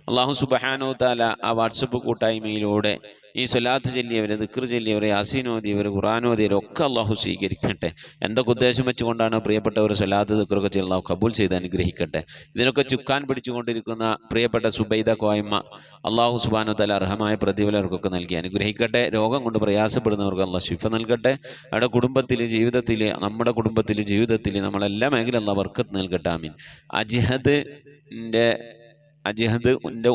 [SPEAKER 3] അള്ളാഹു സുബ്ഹാനഹു വ തആല ആ വാട്സപ്പ് കൂട്ടായ്മയിലൂടെ ഈ സ്വലാത്ത് ചൊല്ലിയവരെ, ദിക്ർ ചൊല്ലിയവരെ, യാസീൻ ഓതിയവർ, ഖുർആൻ ഓതിയവരൊക്കെ അള്ളാഹു സ്വീകരിക്കട്ടെ. എന്തൊക്കെ ഉദ്ദേശം വെച്ചുകൊണ്ടാണ് പ്രിയപ്പെട്ടവർ സ്വലാത്ത് ദിക്റൊക്കെ ചെയ്ത് അള്ളാഹു കബൂൽ ചെയ്ത് അനുഗ്രഹിക്കട്ടെ. ഇതിനൊക്കെ ചുക്കാൻ പിടിച്ചുകൊണ്ടിരിക്കുന്ന പ്രിയപ്പെട്ട സുബൈദ കോയമ്മ, അള്ളാഹു സുബ്ഹാനഹു വ തആല അർഹമായ പ്രതിഫലങ്ങൾക്കൊക്കെ നൽകി അനുഗ്രഹിക്കട്ടെ. രോഗം കൊണ്ട് പ്രയാസപ്പെടുന്നവർക്ക് അള്ളാഹു ശിഫ നൽകട്ടെ. അവരുടെ കുടുംബത്തിൽ, ജീവിതത്തിൽ, നമ്മുടെ കുടുംബത്തിൽ, ജീവിതത്തിൽ, നമ്മളെല്ലാ മേഖല അള്ളാഹു ബർക്കത്ത് നൽകട്ടെ. ആമീൻ. അജിഹദ്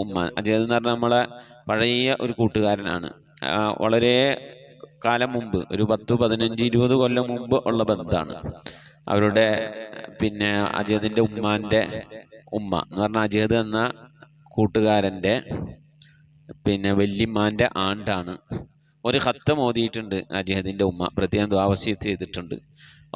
[SPEAKER 3] ഉമ്മ, അജിഹദ് എന്ന് പറഞ്ഞാൽ നമ്മളെ പഴയ ഒരു കൂട്ടുകാരനാണ്. വളരെ കാലം മുമ്പ്, ഒരു 10, 15, 20 കൊല്ലം മുമ്പ് ഉള്ള ബന്ധമാണ്. അവരുടെ പിന്നെ അജിഹദിൻ്റെ ഉമ്മാൻ്റെ ഉമ്മ എന്ന് പറഞ്ഞാൽ അജിഹദ് എന്ന കൂട്ടുകാരൻ്റെ പിന്നെ വല്യമ്മാൻ്റെ ആണ്ടാണ്. ഒരു ഖത്തം ഓതിയിട്ടുണ്ട് അജിഹദിൻ്റെ ഉമ്മ, പ്രത്യേകം ദുആ വസിയത്ത് ചെയ്തിട്ടുണ്ട്.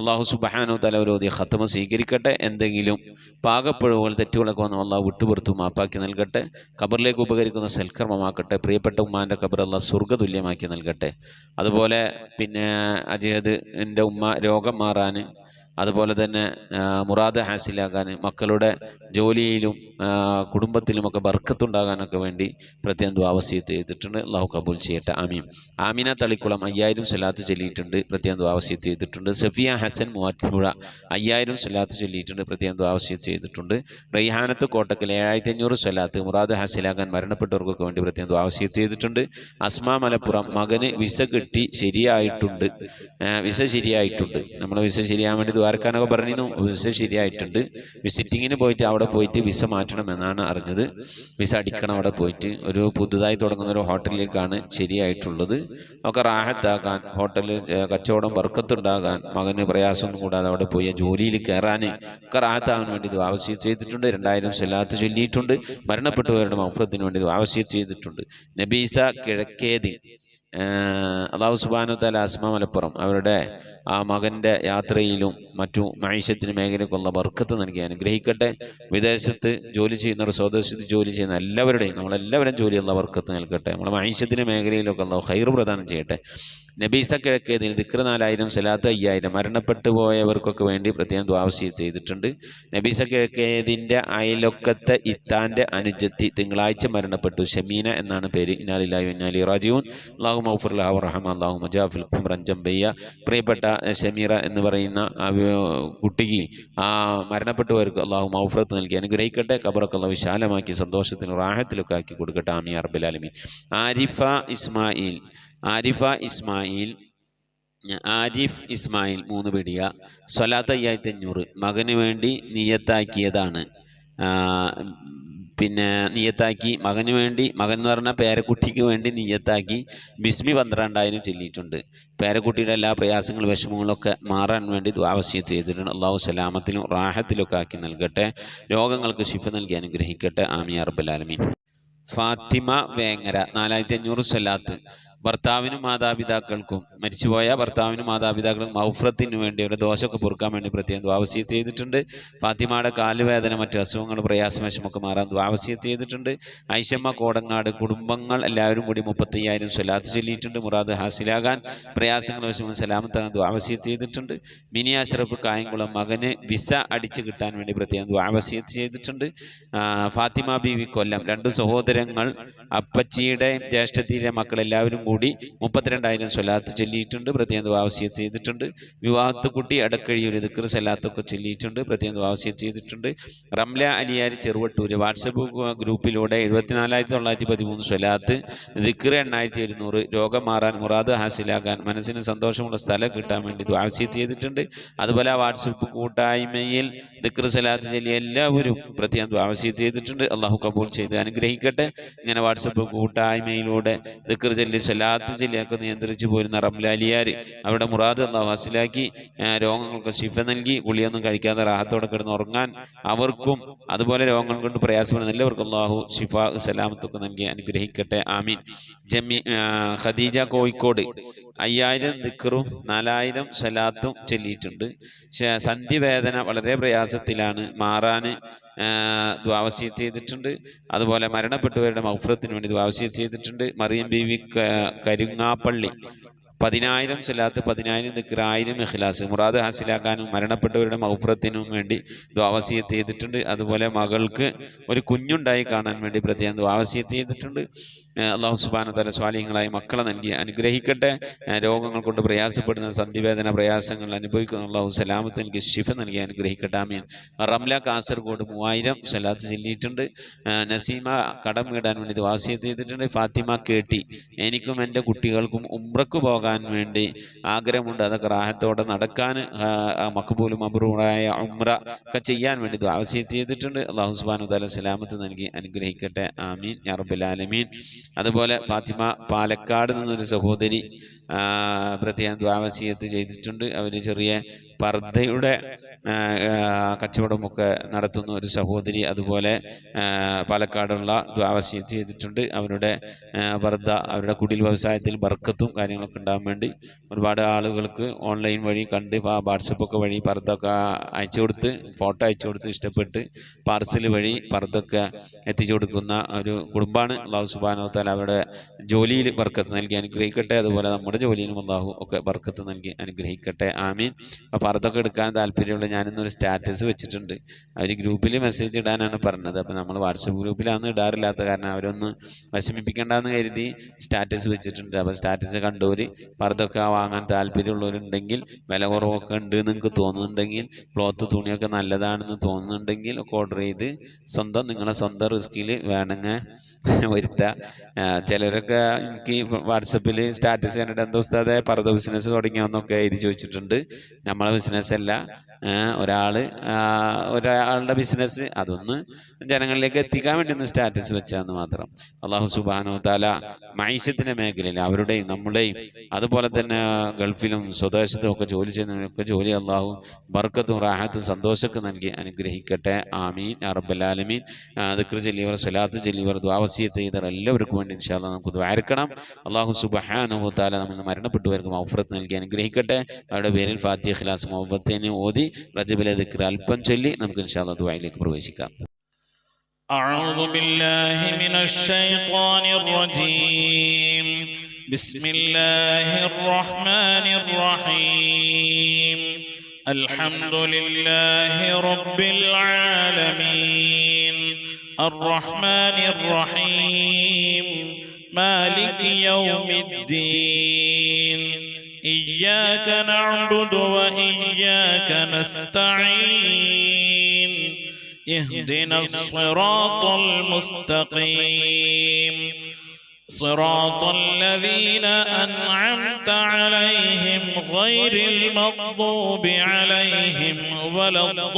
[SPEAKER 3] അള്ളാഹു സുബ്ഹാനഹു വ തആല ഓതിയ ഖത്തമ സ്വീകരിക്കട്ടെ. എന്തെങ്കിലും പാകപ്പിഴവുകൾ, തെറ്റുകളൊക്കെ വന്ന് അള്ളാഹു വിട്ടുപുറത്തു മാപ്പാക്കി നൽകട്ടെ. ഖബറിലേക്ക് ഉപകരിക്കുന്ന സൽക്കർമ്മമാക്കട്ടെ. പ്രിയപ്പെട്ട ഉമ്മാൻ്റെ ഖബർ അള്ളാഹു സ്വർഗ്ഗതുല്യമാക്കി നൽകട്ടെ. അതുപോലെ പിന്നെ അജിഹദിൻ്റെ ഉമ്മ രോഗം മാറാൻ അതുപോലെ തന്നെ മുറാദ് ഹാസിലാകാൻ, മക്കളുടെ ജോലിയിലും കുടുംബത്തിലുമൊക്കെ ബർക്കത്തുണ്ടാകാനൊക്കെ വേണ്ടി പ്രത്യേകം ദുആ വസിയത്ത് ചെയ്തിട്ടുണ്ട്. അള്ളാഹു കബൂൽ ചെയ്യട്ടെ. ആമീൻ. ആമിന തളിക്കുളം 5000 സ്വലാത്ത് ചൊല്ലിയിട്ടുണ്ട്, പ്രത്യേകം ദുആ വസിയത്ത് ചെയ്തിട്ടുണ്ട്. സഫിയ ഹസൻ മൂവാറ്റുപുഴ 5000 സ്വലാത്ത് ചൊല്ലിയിട്ടുണ്ട്, പ്രത്യേകം ദുആ വസിയത്ത് ചെയ്തിട്ടുണ്ട്. റൈഹാനത്ത് കോട്ടക്കൽ 7500 സ്വലാത്ത് മുറാദ് ഹാസിലാകാൻ മരണപ്പെട്ടവർക്കൊക്കെ വേണ്ടി പ്രത്യേകം ദുആ വസിയത്ത് ചെയ്തിട്ടുണ്ട്. അസ്മാ മലപ്പുറം മകന് വിസ കിട്ടി ശരിയായിട്ടുണ്ട്, വിസ ശരിയായിട്ടുണ്ട്. നമ്മൾ വിസ ശരിയാകാൻ വേണ്ടി ദ്വാരക്കാനൊക്കെ പറഞ്ഞിരുന്നു. വിസ ശരിയായിട്ടുണ്ട്. വിസിറ്റിങ്ങിന് പോയിട്ട് അവിടെ പോയിട്ട് വിസ മാറ്റണമെന്നാണ് അറിഞ്ഞത്. വിസ അടിക്കണം അവിടെ പോയിട്ട്. ഒരു പുതുതായി തുടങ്ങുന്ന ഒരു ഹോട്ടലിലേക്കാണ് ശരിയായിട്ടുള്ളത്. ഒക്കെ റാഹത്താകാൻ, ഹോട്ടലിൽ കച്ചവടം ബർക്കത്തുണ്ടാകാൻ, മകന് പ്രയാസമൊന്നും കൂടാതെ അവിടെ പോയി ജോലിയിൽ കയറാൻ ഒക്കെ റാഹത്താകാൻ വേണ്ടി ഇത് വസിയത്ത് ചെയ്തിട്ടുണ്ട്. 2000 സ്വലാത്ത് ചൊല്ലിയിട്ടുണ്ട്. മരണപ്പെട്ടവരുടെ മഗ്ഫിറത്തിന് വേണ്ടി വസിയത്ത് ചെയ്തിട്ടുണ്ട്. നബീസ കിഴക്കേതി അല്ലാഹു സുബ്ഹാനഹു വ തആല അസ്മാ മലപ്പുറം അവരുടെ ആ മകൻ്റെ യാത്രയിലും മറ്റു മഈശത്തിന് മേഖലയ്ക്കുള്ള ബർക്കത്ത് നൽകി അനുഗ്രഹിക്കട്ടെ. വിദേശത്ത് ജോലി ചെയ്യുന്നവർ, സ്വദേശത്ത് ജോലി ചെയ്യുന്ന എല്ലാവരുടെയും, നമ്മളെല്ലാവരും ജോലിയുള്ള ബർക്കത്ത് നൽകട്ടെ. നമ്മളെ മഈശത്തിന് മേഖലയിലൊക്കെ അല്ലാഹു ഖൈർ പ്രദാനം ചെയ്യട്ടെ. നബീസ കിഴക്കേതിന് ദിക്ർ 4000 സ്വലാത്ത് 5000 മരണപ്പെട്ടു പോയവർക്കൊക്കെ വേണ്ടി പ്രത്യേകം ദുആ വസിയത്ത് ചെയ്തിട്ടുണ്ട്. നബീസ കിഴക്കേതിൻ്റെ അയലൊക്കത്തെ ഇത്താൻ്റെ അനുജത്തി തിങ്കളാഴ്ച മരണപ്പെട്ടു. ഷമീന എന്നാണ് പേര്. ഇന്നാ ലില്ലാഹി വ ഇന്നാ ഇലൈഹി റാജിഊൻ. അല്ലാഹുമ്മ ഗ്ഫിർ ലഹാ വർഹമ അല്ലാഹുമ്മ ജാഫിൽ ഖുംറൻ ജംബയ്യ. പ്രിയപ്പെട്ട ഷമീറ എന്ന് പറയുന്ന കുട്ടിക്ക് ആ മരണപ്പെട്ടവർക്ക് അല്ലാഹു മഗ്ഫിറത്ത് നൽകി അനുഗ്രഹിക്കട്ടെ. ഖബറൊക്കെ അല്ലാഹു വിശാലമാക്കി സന്തോഷത്തിലും റാഹത്തിലൊക്കെ ആക്കി കൊടുക്കട്ടെ. ആമീൻ യാ റബ്ബൽ ആലമീൻ. ആരിഫ് ഇസ്മായിൽ 3 പിടിയ സ്വലാത്ത് 5500 മകന് വേണ്ടി നിയത്താക്കിയതാണ്. പിന്നെ നിയത്താക്കി മകന് വേണ്ടി, മകൻ എന്ന് പറഞ്ഞാൽ പേരക്കുട്ടിക്ക് വേണ്ടി നിയത്താക്കി ബിസ്മി 12000 ചൊല്ലിയിട്ടുണ്ട്. പേരക്കുട്ടിയുടെ എല്ലാ പ്രയാസങ്ങളും വിഷമങ്ങളൊക്കെ മാറാൻ വേണ്ടി ദുആ വസിയത്ത് ചെയ്തിട്ടുണ്ട്. അള്ളാഹു സലാമത്തിലും റാഹത്തിലൊക്കെ ആക്കി നൽകട്ടെ. രോഗങ്ങൾക്ക് ശിഫ നൽകി അനുഗ്രഹിക്കട്ടെ. ആമീൻ യാ റബ്ബൽ ആലമീൻ. ഫാത്തിമ വേങ്ങര 4500 സ്വലാത്ത് ഭർത്താവിനും മാതാപിതാക്കൾക്കും, മരിച്ചുപോയ ഭർത്താവിനും മാതാപിതാക്കൾക്കും മഗ്ഫിറത്തിന് വേണ്ടി അവരുടെ ദോഷമൊക്കെ പൊറുക്കാൻ വേണ്ടി പ്രത്യേകം ദുആ വസിയത്ത് ചെയ്തിട്ടുണ്ട്. ഫാത്തിമയുടെ കാലുവേദന, മറ്റു അസുഖങ്ങൾ, പ്രയാസമൊക്കെ മാറാൻ ദുആ വസിയത്ത് ചെയ്തിട്ടുണ്ട്. ഐഷമ്മ കോടങ്ങാട് കുടുംബങ്ങൾ എല്ലാവരും കൂടി 35000 സ്വലാത്ത് ചൊല്ലിയിട്ടുണ്ട്. മുറാദ് ഹാസിലാകാൻ, പ്രയാസങ്ങൾ വിഷമം സലാമത്താകാൻ ദുആ വസിയത്ത് ചെയ്തിട്ടുണ്ട്. മിനി അഷ്റഫ് കായംകുളം മകന് വിസ അടിച്ചു കിട്ടാൻ വേണ്ടി പ്രത്യേകം ദുആ വസിയത്ത് ചെയ്തിട്ടുണ്ട്. ഫാത്തിമ ബീവി കൊല്ലം 2 സഹോദരങ്ങൾ അപ്പച്ചിയുടെയും ജ്യേഷ്ഠത്തിയുടെ മക്കളെല്ലാവരും കൂടി 32000 സ്വലാത്ത് ചൊല്ലിയിട്ടുണ്ട്. പ്രത്യേകം ദുആ വസിയത്ത് ചെയ്തിട്ടുണ്ട്. വിവാഹത്ത് കുട്ടി അടക്കഴിയൊരു ദിക്ർ സ്വലാത്തൊക്കെ ചൊല്ലിയിട്ടുണ്ട്. പ്രത്യേകം ദുആ വസിയത്ത് ചെയ്തിട്ടുണ്ട്. റംല അലിയാർ ചെറുവട്ടൂർ വാട്സപ്പ് ഗ്രൂപ്പിലൂടെ 74913 സ്വലാത്ത്, ദിക്ർ 8100, രോഗം മാറാൻ, മുറാദ് ഹാസിലാകാൻ, മനസ്സിന് സന്തോഷമുള്ള സ്ഥലം കിട്ടാൻ വേണ്ടി ദുആ വസിയത്ത് ചെയ്തിട്ടുണ്ട്. അതുപോലെ വാട്സപ്പ് കൂട്ടായ്മയിൽ ദിക്ർ സ്വലാത്ത് ചൊല്ലിയ എല്ലാവരും പ്രത്യേകം ദുആ വസിയത്ത് ചെയ്തിട്ടുണ്ട്. അള്ളാഹു കബൂൽ ചെയ്ത് അനുഗ്രഹിക്കട്ടെ. ഇങ്ങനെ വാട്സപ്പ് കൂട്ടായ്മയിലൂടെ ദിക്ർ ചൊല്ലി സ്വലാത്ത് ചൊല്ലിയൊക്കെ നിയന്ത്രിച്ചു പോരുന്ന റംലാലിയാർ അവരുടെ മുറാദ് അല്ലാഹു ഹാസിലാക്കി രോഗങ്ങൾക്ക് ശിഫ നൽകി, ഗുളിയൊന്നും കഴിക്കാതെ റാഹത്തോടെ കിടന്ന് ഉറങ്ങാൻ അവർക്കും അതുപോലെ രോഗങ്ങൾ കൊണ്ട് പ്രയാസപ്പെടുന്ന എല്ലാവർക്കും അല്ലാഹു ശിഫ സലാമത്തൊക്കെ നൽകി അനുഗ്രഹിക്കട്ടെ. ആമീൻ. ഖദീജ കോഴിക്കോട് 5000 ദിക്റും 4000 സ്വലാത്തും ചൊല്ലിയിട്ടുണ്ട്. സന്ധിവേദന വളരെ പ്രയാസത്തിലാണ്, മാറാൻ ദുആ വസിയത്ത് ചെയ്തിട്ടുണ്ട്. അതുപോലെ മരണപ്പെട്ടവരുടെ മഗ്ഫിറത്തിന് വേണ്ടി ദുആ വസിയത്ത് ചെയ്തിട്ടുണ്ട്. മറിയം ബീവി കരുങ്ങാപ്പള്ളി 10000 സ്വലാത്ത്, 10000 ദിക്ർ, 1000 ഇഖ്ലാസ്, മുറാദ് ഹാസിലാക്കാനും മരണപ്പെട്ടവരുടെ മഗ്ഫിറത്തിനും വേണ്ടി ദുആ വസിയത്ത് ചെയ്തിട്ടുണ്ട്. അതുപോലെ മകൾക്ക് ഒരു കുഞ്ഞുണ്ടായി കാണാൻ വേണ്ടി പ്രത്യേകം ദുആ വസിയത്ത് ചെയ്തിട്ടുണ്ട്. അല്ലാഹു സുബ്ഹാനഹു വ തആല സ്വാലിഹീങ്ങളായ മക്കളെ നൽകി അനുഗ്രഹിക്കട്ടെ. രോഗങ്ങൾ കൊണ്ട് പ്രയാസപ്പെടുന്ന, സന്ധിവേദന പ്രയാസങ്ങൾ അനുഭവിക്കുന്ന അല്ലാഹു സലാമത്ത് നൽകി ശിഫ നൽകി അനുഗ്രഹിക്കട്ടെ. ആമീൻ. റംല കാസർഗോഡ് 3000 സ്വലാത്ത് ചൊല്ലിയിട്ടുണ്ട്. നസീമ കടം വീടാൻ വേണ്ടി ദുആ വസിയത്ത് ചെയ്തിട്ടുണ്ട്. ഫാത്തിമ കേട്ടി എനിക്കും എൻ്റെ കുട്ടികൾക്കും ഉംറക്ക് പോകാൻ വേണ്ടി ആഗ്രഹമുണ്ട്, അതൊക്കെ റാഹത്തോടെ നടക്കാൻ, മഖ്ബൂലും മബ്റൂറായ ഉംറ ഒക്കെ ചെയ്യാൻ വേണ്ടി ദുആ വസിയത്ത് ചെയ്തിട്ടുണ്ട്. അല്ലാഹു സുബ്ഹാനഹു വ തആല സലാമത്ത് നൽകി അനുഗ്രഹിക്കട്ടെ. ആമീൻ യാ റബ്ബൽ ആലമീൻ. അതുപോലെ ഫാത്തിമ പാലക്കാട് നിന്നൊരു സഹോദരി പ്രത്യേകം ദുആ വസിയത്ത് ചെയ്തിട്ടുണ്ട്. അവർ ചെറിയ പർദ്ദയുടെ കച്ചവടമൊക്കെ നടത്തുന്ന ഒരു സഹോദരി. അതുപോലെ പാലക്കാടുള്ള ദുആ വസിയത്ത് ചെയ്തിട്ടുണ്ട്. അവരുടെ പർദ്ദ, അവരുടെ കുടിൽ വ്യവസായത്തിൽ ബർക്കത്തും കാര്യങ്ങളൊക്കെ ഉണ്ടാകാൻ വേണ്ടി ഒരുപാട് ആളുകൾക്ക് ഓൺലൈൻ വഴി കണ്ട് വാട്സപ്പൊക്കെ വഴി പർദ്ദൊക്കെ അയച്ചു കൊടുത്ത്, ഫോട്ടോ അയച്ചു കൊടുത്ത് ഇഷ്ടപ്പെട്ട് പാർസൽ വഴി പർദ്ദൊക്കെ എത്തിച്ചു കൊടുക്കുന്ന ഒരു കുടുംബമാണ്. അല്ലാഹു സുബ്ഹാനഹു വ തആല അവരുടെ ജോലിയിൽ ബർക്കത്ത് നൽകി അനുഗ്രഹിക്കട്ടെ. അതുപോലെ നമ്മുടെ ജോലിയിലും അള്ളാഹു ഒക്കെ ബർക്കത്ത് നൽകി അനുഗ്രഹിക്കട്ടെ. ആമീൻ. അപ്പോൾ പർദ്ദൊക്കെ എടുക്കാൻ താല്പര്യമുള്ള ഞാനിന്നൊരു സ്റ്റാറ്റസ് വെച്ചിട്ടുണ്ട്. അവർ ഗ്രൂപ്പിൽ മെസ്സേജ് ഇടാനാണ് പറഞ്ഞത്. അപ്പോൾ നമ്മൾ വാട്സപ്പ് ഗ്രൂപ്പിലാണ് ഇടാറില്ലാത്ത കാരണം അവരൊന്ന് വിഷമിപ്പിക്കേണ്ടെന്ന് കരുതി സ്റ്റാറ്റസ് വെച്ചിട്ടുണ്ട്. അപ്പോൾ സ്റ്റാറ്റസ് കണ്ടവർ പർദ്ദൊക്കെ വാങ്ങാൻ താല്പര്യമുള്ളവരുണ്ടെങ്കിൽ, വില കുറവൊക്കെ ഉണ്ട് നിങ്ങൾക്ക് തോന്നുന്നുണ്ടെങ്കിൽ, ക്ലോത്ത് തുണിയൊക്കെ നല്ലതാണെന്ന് തോന്നുന്നുണ്ടെങ്കിൽ ഒക്കെ ഓർഡർ ചെയ്ത് നിങ്ങളെ സ്വന്തം റിസ്കിൽ വേണമെങ്കിൽ വരുത്തുക. ചിലരൊക്കെ എനിക്ക് വാട്സപ്പിൽ സ്റ്റാറ്റസ് കണ്ടിട്ട് എന്താ ഉസ്താദേ പർദ്ദ ബിസിനസ് തുടങ്ങിയെന്നൊക്കെ എഴുതി ചോദിച്ചിട്ടുണ്ട്. നമ്മളെ ബിസിനസ് അല്ല, ഒരാളുടെ ബിസിനസ്, അതൊന്ന് ജനങ്ങളിലേക്ക് എത്തിക്കാൻ വേണ്ടി ഒന്ന് സ്റ്റാറ്റസ് വെച്ചാന്ന് മാത്രം. അള്ളാഹു സുബ്ഹാനഹു വ തആല മൈശത്തിന്റെ മേഖലയിൽ അവരുടെയും നമ്മുടെയും അതുപോലെ തന്നെ ഗൾഫിലും സ്വദേശത്തും ഒക്കെ ജോലി ചെയ്യുന്നവരൊക്കെ ജോലി അള്ളാഹു ബർക്കത്തും റാഹത്തും സന്തോഷമൊക്കെ നൽകി അനുഗ്രഹിക്കട്ടെ. ആമീൻ യാ റബ്ബൽ ആലമീൻ. ദിക്ർ ചൊല്ലിയവർ, സ്വലാത്ത് ചൊല്ലിയവർ, ദുആ വസിയത്ത് ചെയ്തവർ എല്ലാവർക്കും വേണ്ടി ഇൻഷാ അല്ലാഹ് നമുക്ക് ദുആ ഇറക്കണം. അള്ളാഹു സുബ്ഹാനഹു വ തആല നമ്മൾ മരണപ്പെട്ടവർക്ക് മഗ്ഫിറത്ത് നൽകി അനുഗ്രഹിക്കട്ടെ. അവരുടെ പേരിൽ ഫാത്തിഹ, ഇഖ്ലാസ്, മുഹബ്ബത്തിന് ഓതി റജബിലെ ദിക്ർ അല്പം ചൊല്ലി നമുക്ക് ഇൻഷാ അല്ലാഹ് ദുആയിലേക്ക് പ്രവേശിക്കാം.
[SPEAKER 6] أعوذ بالله من الشيطان الرجيم. بسم الله الرحمن الرحيم. الحمد لله رب العالمين الرحمن الرحيم مالك يوم الدين إياك نعبد وإياك نستعين اهدنا الصراط المستقيم صراط الذين أنعمت عليهم غير المغضوب عليهم ولا الضالين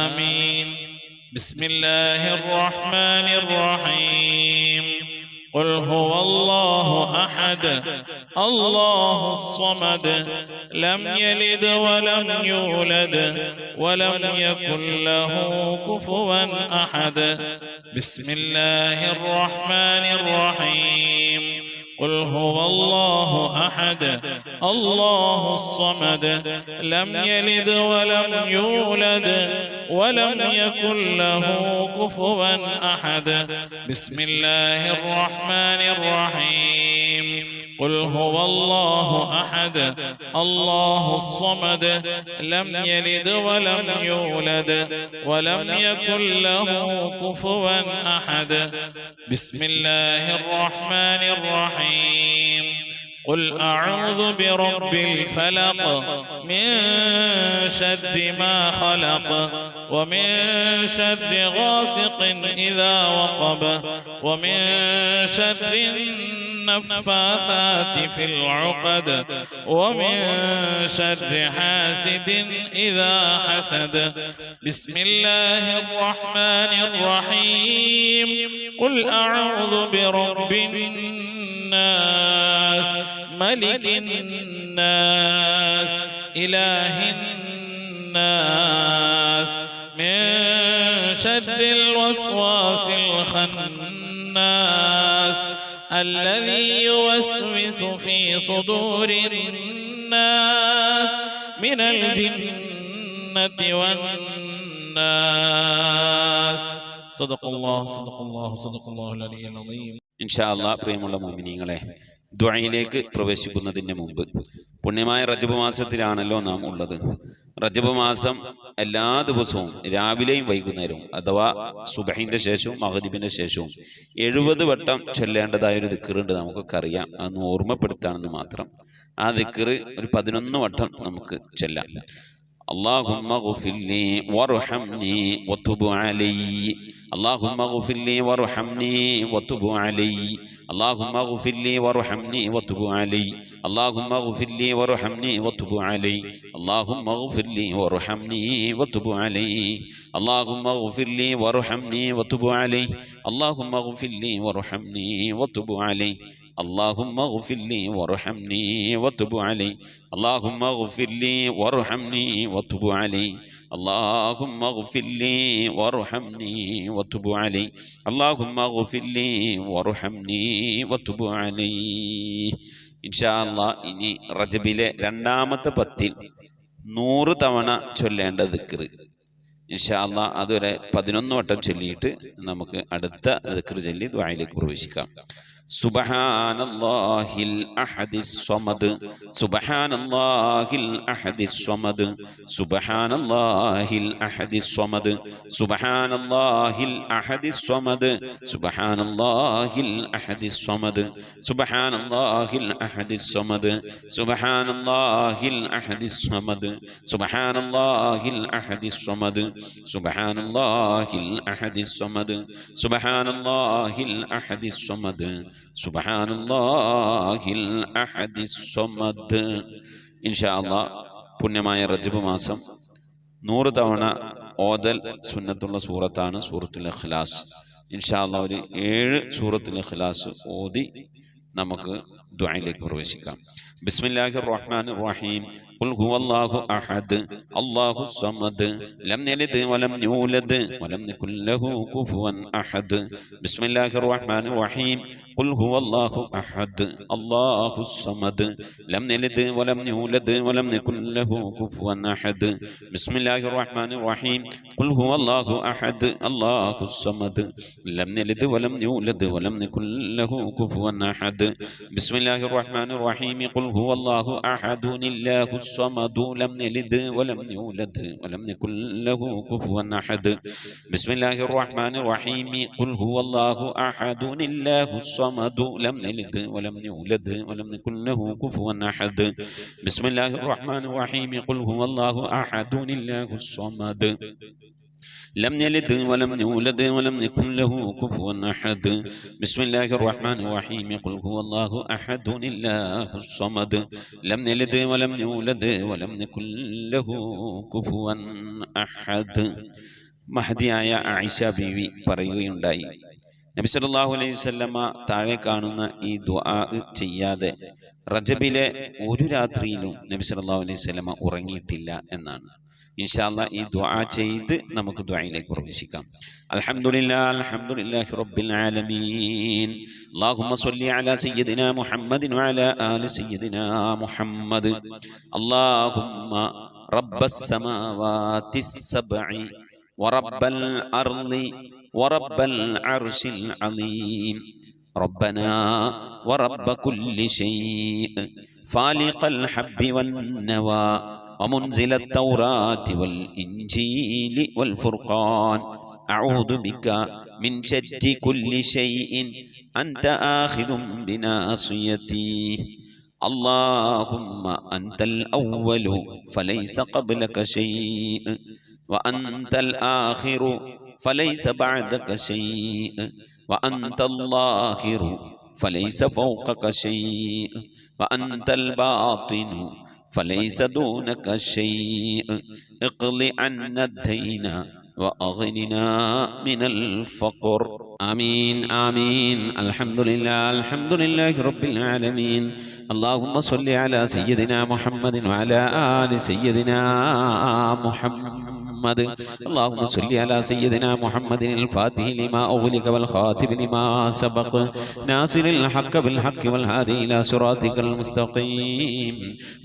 [SPEAKER 6] آمين. بسم الله الرحمن الرحيم. قل هو الله أحد الله الصمد لم يلد ولم يولد ولم يكن له كفوا أحد. بسم الله الرحمن الرحيم. قل هو الله أحد الله الصمد لم يلد ولم يولد ولم يكن له كفوا أحد. بسم الله الرحمن الرحيم. قل هو الله أحد الله الصمد لم يلد ولم يولد ولم يكن له كفوا أحد. بسم الله الرحمن الرحيم. قل أعوذ برب الفلق من شر ما خلق ومن شر غاسق إذا وقب ومن شر النفاثات في العقد ومن شر حاسد إذا حسد. بسم الله الرحمن الرحيم. قل أعوذ برب الناس ملك الناس إله الناس من شر الوسواس الخناس الذي يوسوس في صدور الناس من الجنة والناس. صدق الله صدق الله صدق الله العلي العظيم.
[SPEAKER 3] ഇൻഷാ അല്ലാഹ് പ്രിയമുള്ള മുഅ്മിനീങ്ങളെ, ദുആയിലേക്ക് പ്രവേശിക്കുന്നതിന് മുമ്പ് പുണ്യമായ റജബ് മാസത്തിലാണല്ലോ നാം ഉള്ളത്. റജബ് മാസം എല്ലാ ദിവസവും രാവിലെയും വൈകുന്നേരവും അഥവാ സുബഹിന്റെ ശേഷവും മഗ്രിബിന്റെ ശേഷവും 70 വട്ടം ചൊല്ലേണ്ടതായ ഒരു ദിക്റുണ്ട്. നമുക്കൊക്കെ അറിയാം, അതൊന്ന് ഓർമ്മപ്പെടുത്താണെന്ന് മാത്രം. ആ ദിക്ർ ഒരു 11 വട്ടം നമുക്ക് ചൊല്ലാം. اللهم اغفر لي وارحمني وتب علي اللهم اغفر لي وارحمني وتب علي اللهم اغفر لي وارحمني وتب علي اللهم اغفر لي وارحمني وتب علي اللهم اغفر لي وارحمني وتب علي اللهم اغفر لي وارحمني وتب علي اللهم اغفر لي وارحمني وتب علي اللهم اغفر لي وارحمني وتب علي اللهم اغفر لي وارحمني وتب علي اللهم اغفر لي وارحمني وتب علي اللهم اغفر لي وارحمني وتب علي. ഇൻഷാ അല്ലാഹ് ഇനി റജബിലെ 2ാമത്തെ 10-ൽ 100 തവണ ചൊല്ലേണ്ട ദിക്ർ. ഇൻഷാ അല്ലാഹ് അതൊരു 11 വട്ടം ചൊല്ലിയിട്ട് നമുക്ക് അടുത്ത ദിക്ർ ചൊല്ലി ദുആയിലേക്ക് പ്രവേശിക്കാം. സുബ്ഹാനല്ലാഹിൽ അഹദിസ് സ്വമദ് സുബ്ഹാനല്ലാഹിൽ അഹദിസ് സ്വമദ് സുബ്ഹാനല്ലാഹിൽ അഹദിസ് സ്വമദ് സുബ്ഹാനല്ലാഹിൽ അഹദിസ് സ്വമദ് സുബ്ഹാനല്ലാഹിൽ അഹദിസ് സ്വമദ് സുബ്ഹാനല്ലാഹിൽ അഹദിസ് സ്വമദ് സുബ്ഹാനല്ലാഹിൽ അഹദിസ് സ്വമദ് സുബ്ഹാനല്ലാഹിൽ അഹദിസ് സ്വമദ് സുബ്ഹാനല്ലാഹിൽ അഹദിസ് സ്വമദ് സുബ്ഹാനല്ലാഹിൽ അഹദിസ് സ്വമദ് സുബ്ഹാനല്ലാഹിൽ അഹദിസ് സ്വമദ്. ഇൻഷാ അല്ലാഹ് പുണ്യമായ റജബ് മാസം 100 തവണ ഓതൽ സുന്നത്തുള്ള സൂറത്താണ് സൂറത്തുൽ ഇഖ്ലാസ്. ഇൻഷാ അല്ലാഹ് ഒരു 7 സൂറത്തുൽ ഇഖ്ലാസ് ഓതി നമുക്ക് ദുആയിലേക്ക് പ്രവേശിക്കാം. ബിസ്മില്ലാഹിർ റഹ്മാനിർ റഹീം. ഖുൽ ഹുവല്ലാഹു അഹദ് അല്ലാഹുസ് സമദ് ലം യലിദ് വലം യൂലദ് വലം യകുൽ ലഹു കുഫുവൻ അഹദ്. ബിസ്മില്ലാഹിർ റഹ്മാനിർ റഹീം. ഖുൽ ഹുവല്ലാഹു അഹദ് അല്ലാഹുസ് സമദ് ലം യലിദ് വലം യൂലദ് വലം യകുൽ ലഹു കുഫുവൻ അഹദ്. ബിസ്മില്ലാഹിർ റഹ്മാനിർ റഹീം. ഖുൽ ഹുവല്ലാഹു അഹദ് അല്ലാഹുസ് സമദ് ലം യലിദ് വലം യൂലദ് വലം യകുൽ ലഹു കുഫുവൻ അഹദ്. ബിസ്മില്ലാഹിർ റഹ്മാനിർ റഹീം. ഖുൽ ഹുവല്ലാഹു അഹദുൻ ഇല്ലാഹുസ് الصمد لم يلد ولم يولد ولم يكن له كفوا أحد. بسم الله الرحمن الرحيم. قل هو الله أحد الله الصمد لم يلد ولم يولد ولم يكن له كفوا أحد. بسم الله الرحمن الرحيم. قل هو الله أحد الله الصمد لم يلد ولم يولد ولم يكن له كفوا أحد. بسم الله الرحمن الرحيم. قل هو الله أحد الله الصمد لم يلد ولم يولد ولم يكن له كفوا أحد. മഹദിയായ ആയിഷ ബീവി പറയുകയുണ്ടായി, നബി സല്ലല്ലാഹു അലൈഹി വസല്ലമ താഴെ കാണുന്ന ഈ ദുആ ചെയ്യാതെ റജബിലെ ഒരു രാത്രിയിലും നബി സല്ലല്ലാഹു അലൈഹി വസല്ലമ ഉറങ്ങിയിട്ടില്ല എന്നാണ്. ഇൻഷാ അല്ലാഹ് ഈ ദുആ ചെയ്ത് നമുക്ക് ദുആയിലേക്ക് പ്രവേശിക്കാം. അൽഹംദുലില്ലാഹി റബ്ബിൽ ആലമീൻ. അല്ലാഹുമ്മ സ്വല്ലി അലാ സയ്യിദിനാ മുഹമ്മദിൻ വഅലാ ആലി സയ്യിദിനാ മുഹമ്മദ്. അല്ലാഹുമ്മ റബ്ബസ് സമാവാതിസ് സബ്ഇ വറബ്ബൽ അർളി വറബ്ബൽ അർശിൽ അളീം റബ്ബനാ വറബ്ബ കുല്ലി ശൈഇ ഫാലിഖൽ ഹബ്ബി വന്നവാ ومنزل التوراة والإنجيل والفرقان أعوذ بك من شر كل شيء أنت آخذ بناصيتي اللهم أنت الأول فليس قبلك شيء وأنت الآخر فليس بعدك شيء وأنت الظاهر فليس فوقك شيء وأنت الباطن فليس دونك شيء اقض عنا الدين وأغننا من الفقر. آمين آمين. الحمد لله رب العالمين. اللهم صل على سيدنا محمد وعلى آل سيدنا محمد. اللهم صل على سيدنا محمد الفاتح لما أغلق والخاتم لما سبق ناصر الحق بالحق والهادي إلى صراطك المستقيم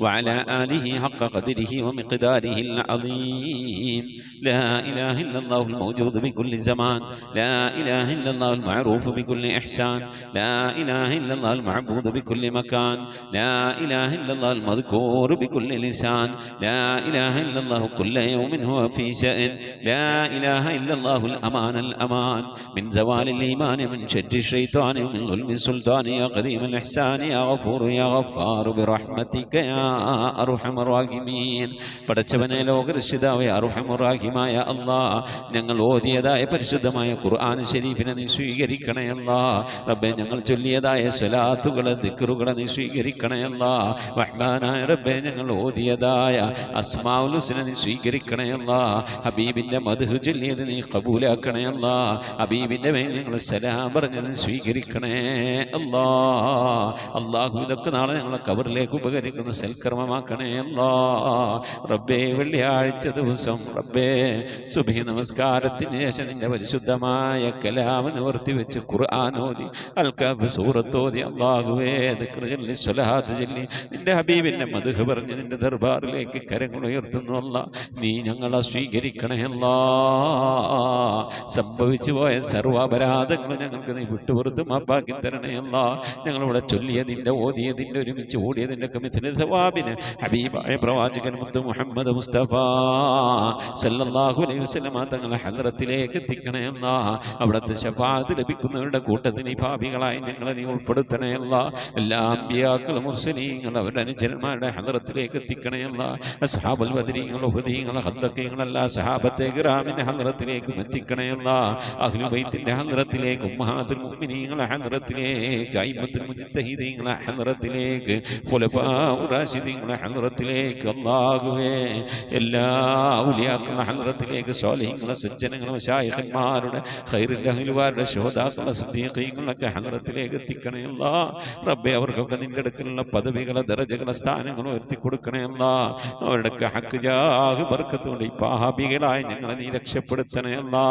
[SPEAKER 3] وعلى آله حق قدره ومقداره العظيم. لا إله إلا الله الموجود بكل زمان. لا إله إلا الله المعروف بكل إحسان. لا إله إلا الله المعبود بكل مكان. لا إله إلا الله المذكور بكل لسان. لا إله إلا الله كل يوم هو في شأن. لا إله إلا الله الأمان الأمان من زوال الإيمان من شر الشيطان ومن ظلم السلطان. يا قديم الإحسان يا غفور يا غفار برحمتك يا أرحم الراحمين. പടച്ചവനെ ലോകരക്ഷിതാവേ അർഹമുറാഹിമായ അല്ലാഹ്, ഞങ്ങൾ ഓതിയതായ പരിശുദ്ധമായ ഖുർആൻ ശരീഫിനെ നീ സ്വീകരിക്കണേ അല്ലാഹ്. റബ്ബേ, ഞങ്ങൾ ചൊല്ലിയതായ സ്വലാത്തുകളെ ദിക്റുകളെ നീ സ്വീകരിക്കണേ അല്ലാഹ്. റഹ്മാനായ റബ്ബേ, ഞങ്ങൾ ഓതിയതായ അസ്മാഉൽ ഹുസ്ന നീ സ്വീകരിക്കണേ അല്ലാഹ്. ഹബീബിന്റെ മദ്ഹ് ചൊല്ലിയത് നീ ഖബൂലാക്കണേ അല്ലാഹ്. ഹബീബിന്റെ മേൽ ഞങ്ങൾ സലാം പറഞ്ഞത് നീ സ്വീകരിക്കണേ അല്ലാഹ്. അല്ലാഹു ഇതൊക്കെ നാളെ ഞങ്ങളെ ഖബറിലേക്ക് ഉപകരിക്കുന്ന സൽക്കർമ്മമാക്കണേ അല്ലാഹ്. റബ്ബേ, വെള്ളിയാഴ്ച ദിവസം റബ്ബേ സുബ്ഹി നമസ്കാരത്തിന് ശേഷം നിന്റെ പരിശുദ്ധമായ കലാം നിവർത്തി വെച്ച് ഖുർആൻ ഓതി അൽ-കഹ്ഫ് സൂറത്ത് ഓതി അല്ലാഹുവേ ദിക്ർ ചൊല്ലി സ്വലാത്ത് ചൊല്ലി നിന്റെ ഹബീബിന്റെ മദ്ഹ് പറഞ്ഞ് നിന്റെ ദർബാറിലേക്ക് കരങ്ങൾ ഉയർത്തുന്നു അല്ലാഹ്. നീ ഞങ്ങളെ സ്വീകരിക്കണേ അല്ലാ. സംഭവിച്ചു പോയ സർവ്വാപരാധങ്ങൾ ഞങ്ങൾക്ക് നീ വിട്ടുപുറത്ത് മാപ്പാക്കി തരണേ അല്ലാ. ഞങ്ങളിവിടെ ചൊല്ലിയതിൻ്റെ ഓതിയതിൻ്റെ ഒരുമിച്ച് ഓടിയതിൻ്റെ കമിത്തിന് സവാബിന് ഹബീബായ പ്രവാചകൻ മുത്ത് മുഹമ്മദ് മുസ്തഫ സല്ലല്ലാഹു അലൈഹി വസല്ലമ തങ്ങളെ ഹദ്റത്തിലേക്ക് എത്തിക്കണേ അല്ലാ. അവിടുത്തെ ശഫാഅത്ത് ലഭിക്കുന്നവരുടെ കൂട്ടത്തിന് ഈ ഭാവികളായി ഞങ്ങളെ നീ ഉൾപ്പെടുത്തണേ അല്ലാ. എല്ലാ അമ്പിയാക്കളും മുർസലീങ്ങൾ അവരുടെ അനുചരന്മാരുടെ ഹദ്റത്തിലേക്ക് എത്തിക്കണേ അല്ലാ. അസ്ഹാബുൽ ബദരീങ്ങൾ ഉഹദീങ്ങൾ ഖദ്ദഖീങ്ങൾ എല്ലാ സഹാബത്തെ കിറാമിന്റെ ഹദ്റത്തിലേക്കും എത്തിക്കണേ അല്ലാ. അഹ്ലു ബൈത്തിന്റെ ഹദ്റത്തിലേക്ക് ഉമ്മഹാത്തുൽ മുഅ്മിനീങ്ങളുടെ ഹദ്റത്തിലേക്ക് അയിമ്മത്തുൽ മുജ്തഹിദീങ്ങളുടെ ഹദ്റത്തിലേക്ക് ഖുലഫാഉർ റാഷിദീങ്ങളുടെ ഹദ്റത്തിലേക്ക് അല്ലാഹുവേ എല്ലാ ഔലിയാക്കളുടെ ഹദ്റത്തിലേക്ക് സ്വാലിഹീങ്ങളുടെ സജ്ജനങ്ങളുടെ മശായിഖന്മാരുടെ ഖൈറുൽ അഹ്ലുവാരുടെ ശുഹദാക്കളുടെ സിദ്ദീഖീങ്ങളുടെ ഹദ്റത്തിലേക്ക് എത്തിക്കണേ അല്ലാ. റബ്ബേ അവർക്കൊക്കെ നിന്റെ അടുക്കലുള്ള പദവികളെ ദറജകളെ സ്ഥാനങ്ങൾ ഉയർത്തി കൊടുക്കണേ അല്ലാ. അവരുടെ ഹക്ക് ജാഹ് ബർക്കത്ത് കൊണ്ട് ഈ പാപികളായി ഞങ്ങളെ നീ രക്ഷപ്പെടുത്തണേ അല്ലാ.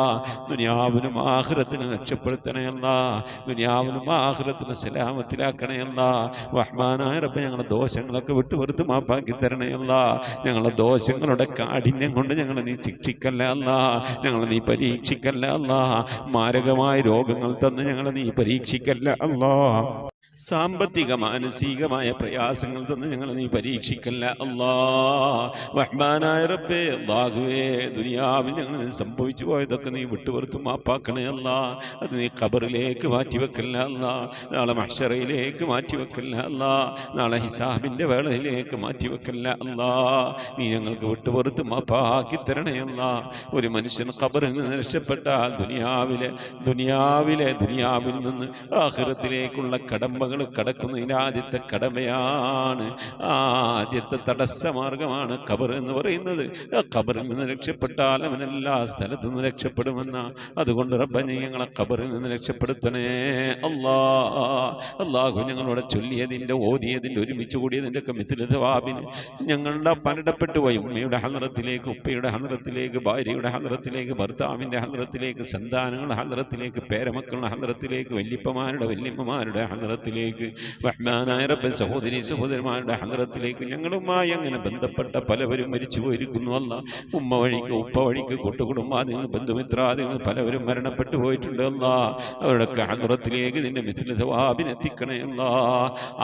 [SPEAKER 3] ദുനിയാവിനും ആഖിറത്തിനും രക്ഷപ്പെടുത്തണേ അല്ലാ. ദുനിയാവിനും ആഖിറത്തിനും സലാമത്തിലാക്കണേ അല്ലാ. റഹ്മാനായ റബ്ബേ ഞങ്ങളുടെ ദോഷങ്ങളൊക്കെ വിട്ടുപുറത്ത് മാപ്പാക്കി തരണേ അല്ലാ. ഞങ്ങളുടെ ദോഷങ്ങളുടെ കാഠിന്യം കൊണ്ട് ഞങ്ങളെ നീ ശിക്ഷിക്കല്ല അല്ലാ. ഞങ്ങളെ നീ പരീക്ഷിക്കല്ല അല്ലാ. മാരകമായ രോഗങ്ങൾ തന്ന് ഞങ്ങളെ നീ പരീക്ഷിക്കല്ല അല്ലാ. സാമ്പത്തിക മാനസികമായ പ്രയാസങ്ങൾ തന്ന് ഞങ്ങൾ നീ പരീക്ഷിക്കല്ല അല്ലാ. റഹ്മാനായ റബ്ബേ അല്ലാഹുവേ ദുനിയാവിൽ ഞങ്ങൾ സംഭവിച്ചു പോയതൊക്കെ നീ വിട്ടുപുറത്ത് മാപ്പാക്കണേ അല്ലാ. അത് നീ ഖബറിലേക്ക് മാറ്റിവെക്കല്ല അല്ലാ. നാളെ മഹ്ശറയിലേക്ക് മാറ്റിവെക്കല്ല അല്ലാ. നാളെ ഹിസാബിൻ്റെ വേളയിലേക്ക് മാറ്റിവെക്കല്ല അല്ലാ. നീ ഞങ്ങൾക്ക് വിട്ടുപുറത്ത് മാപ്പാക്കി തരണേ അല്ലാ. ഒരു മനുഷ്യൻ ഖബറിൽ നിന്ന് രക്ഷപ്പെട്ടാൽ ദുനിയാവിൽ നിന്ന് ആഖിറത്തിലേക്കുള്ള കടമ്പ കടക്കുന്നതിന് ആദ്യത്തെ കടമയാണ്, ആദ്യത്തെ തടസ്സമാർഗമാണ് ഖബർ എന്ന് പറയുന്നത്. ഖബറിൽ നിന്ന് രക്ഷപ്പെട്ടാൽ അവൻ എല്ലാ സ്ഥലത്തു നിന്ന് രക്ഷപ്പെടുമെന്ന. അതുകൊണ്ട് റബ്ബേ നീ ഞങ്ങളെ ഖബറിൽ നിന്ന് രക്ഷപ്പെടുത്തണേ അല്ലാ. അല്ലാഹു ഞങ്ങളോട് ചൊല്ലിയതിൻ്റെ ഓതിയതിൻ്റെ ഒരുമിച്ച് കൂടിയതിൻ്റെ ഒക്കെ മിഥില സവാബിന് ഞങ്ങളുടെ മരണപ്പെട്ടു പോയി ഉമ്മയുടെ ഹദ്റത്തിലേക്ക്, ഉപ്പയുടെ ഹദ്റത്തിലേക്ക്, ഭാര്യയുടെ ഹദ്റത്തിലേക്ക്, ഭർത്താവിൻ്റെ ഹദ്റത്തിലേക്ക്, സന്താനങ്ങളുടെ ഹദ്റത്തിലേക്ക്, പേരമക്കളുടെ ഹദ്റത്തിലേക്ക്, വല്യപ്പമാരുടെ ഹദ്റത്തിലേക്ക്, റഹ്മാനായ റബ്ബേ സഹോദരി സഹോദരന്മാരുടെ ഹദ്റത്തിലേക്ക് ഞങ്ങളുമായി അങ്ങനെ ബന്ധപ്പെട്ട പലവരും മരിച്ചു പോയിരിക്കുന്നു അല്ലാ. ഉമ്മ വഴിക്ക്, ഉപ്പ വഴിക്ക്, കൂട്ടുകുടുംബാദികൾ, ബന്ധുമിത്രാദികൾ പലവരും മരണപ്പെട്ടു പോയിട്ടുണ്ട് അല്ലാ. അവരുടെയൊക്കെ ഹദ്റത്തിലേക്ക് നിന്റെ മിഥില സവാബിന് എത്തിക്കണേ അല്ലാ.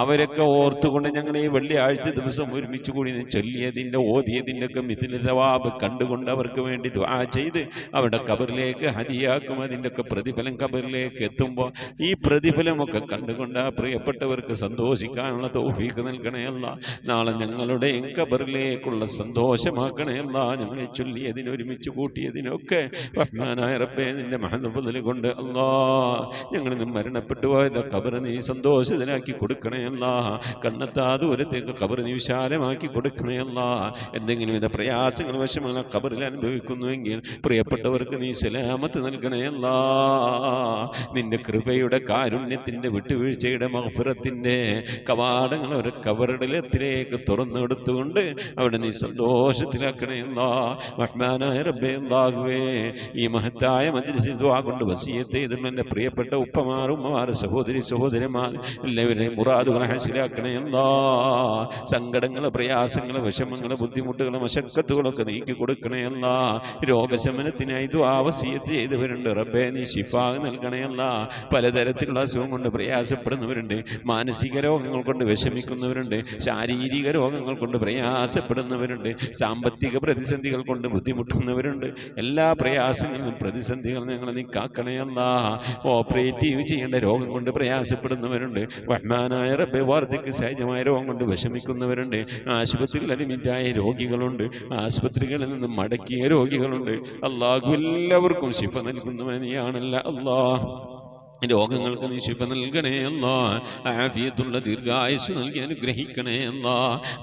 [SPEAKER 3] അവരൊക്കെ ഓർത്തുകൊണ്ട് ഞങ്ങൾ ഈ വെള്ളിയാഴ്ച ദിവസം ഒരുമിച്ച് കൂടി ചൊല്ലിയതിൻ്റെ ഓതിയതിൻ്റെ ഒക്കെ മിഥില സവാബ് കണ്ടുകൊണ്ട് അവർക്ക് വേണ്ടി ദുആ ചെയ്ത് അവരുടെ ഖബറിലേക്ക് ഹദിയാക്കും. അതിൻ്റെ ഒക്കെ പ്രതിഫലം ഖബറിലേക്ക് എത്തുമ്പോൾ ഈ പ്രതിഫലമൊക്കെ കണ്ടുകൊണ്ട് പ്രിയപ്പെട്ടവർക്ക് സന്തോഷിക്കാനുള്ള തൗഫീഖ് നൽകണേ അല്ലാ. നാളെ ഞങ്ങളുടെ ഖബറിലേക്കുള്ള സന്തോഷമാക്കണേ അല്ലാ. ഞങ്ങളെ ചൊല്ലിയതിന് ഒരുമിച്ച് കൂട്ടിയതിനൊക്കെ റഹ്മാനായ റബ്ബേ നിന്റെ മഹദഫൽ കൊണ്ട് അല്ലാ ഞങ്ങൾ മരണപ്പെട്ടു പോയ ഖബർ നീ സന്തോഷത്തിലാക്കി കൊടുക്കണേ അല്ലാ. കണ്ണെത്താ ദൂരത്തേക്ക് ഖബർ നീ വിശാലമാക്കി കൊടുക്കണേ അല്ലാ. എന്തെങ്കിലും വിധ പ്രയാസങ്ങൾ വശമുള്ള ഖബറിൽ അനുഭവിക്കുന്നുവെങ്കിൽ പ്രിയപ്പെട്ടവർക്ക് നീ സലാമത്ത് നൽകണേ അല്ലാ. നിന്റെ കൃപയുടെ കാരുണ്യത്തിൻ്റെ വിട്ടുവീഴ്ചയുടെ മഗ്ഫിറത്തിൻ്റെ കവാടങ്ങൾ ഒരു ഖബറിടത്തിലേക്ക് തുറന്നെടുത്തുകൊണ്ട് അവിടെ നീ സന്തോഷത്തിലാക്കണേ അല്ലാ. റഹ്മാനായ റബ്ബേ അല്ലാഹുവേ ഈ മഹത്തായ മജ്ലിസിൽ ദുആ കൊണ്ട് വസിയത്ത് ചെയ്ത് എൻ്റെ പ്രിയപ്പെട്ട ഉപ്പമാർ, ഉമ്മമാർ, സഹോദരി സഹോദരന്മാർ എല്ലാവരെയും മുറാദുകൾ ഹാസിലാക്കണേ അല്ലാ. സങ്കടങ്ങൾ, പ്രയാസങ്ങൾ, വിഷമങ്ങൾ, ബുദ്ധിമുട്ടുകൾ, മശക്കത്തുകളൊക്കെ നീക്കി കൊടുക്കണേ അല്ലാ. രോഗശമനത്തിനായി ദുആ വസിയത്ത് ചെയ്തവരുണ്ട് റബ്ബേ നീ ശിഫാ നൽകണേ അല്ലാ. പലതരത്തിലുള്ള അസുഖം കൊണ്ട് പ്രയാസപ്പെടുന്നവരുണ്ട്, മാനസിക രോഗങ്ങൾ കൊണ്ട് വിഷമിക്കുന്നവരുണ്ട്, ശാരീരിക രോഗങ്ങൾ കൊണ്ട് പ്രയാസപ്പെടുന്നവരുണ്ട്, സാമ്പത്തിക പ്രതിസന്ധികൾ കൊണ്ട് ബുദ്ധിമുട്ടുന്നവരുണ്ട്. എല്ലാ പ്രയാസങ്ങളും പ്രതിസന്ധികളും ഞങ്ങളെ നീ കാക്കണേ അല്ലാ. ഓപ്പറേറ്റീവ് ചെയ്യേണ്ട രോഗം കൊണ്ട് പ്രയാസപ്പെടുന്നവരുണ്ട്. റഹ്മാനായ റബ്ബേ വാർദ്ധക്യ സഹജമായ രോഗം കൊണ്ട് വിഷമിക്കുന്നവരുണ്ട്, ആശുപത്രിയിൽ അഡ്മിറ്റായ രോഗികളുണ്ട്, ആശുപത്രികളിൽ നിന്ന് മടക്കിയ രോഗികളുണ്ട്. അല്ലാഹു എല്ലാവർക്കും ശിഫ നൽകുന്നവനെയാണല്ല അല്ലാ. രോഗങ്ങൾക്ക് നീ ശിഫ നൽകണേ അല്ലാ. ആഫിയത്തുള്ള ദീർഘായുസ് നൽകി അനുഗ്രഹിക്കണേ അല്ലാ.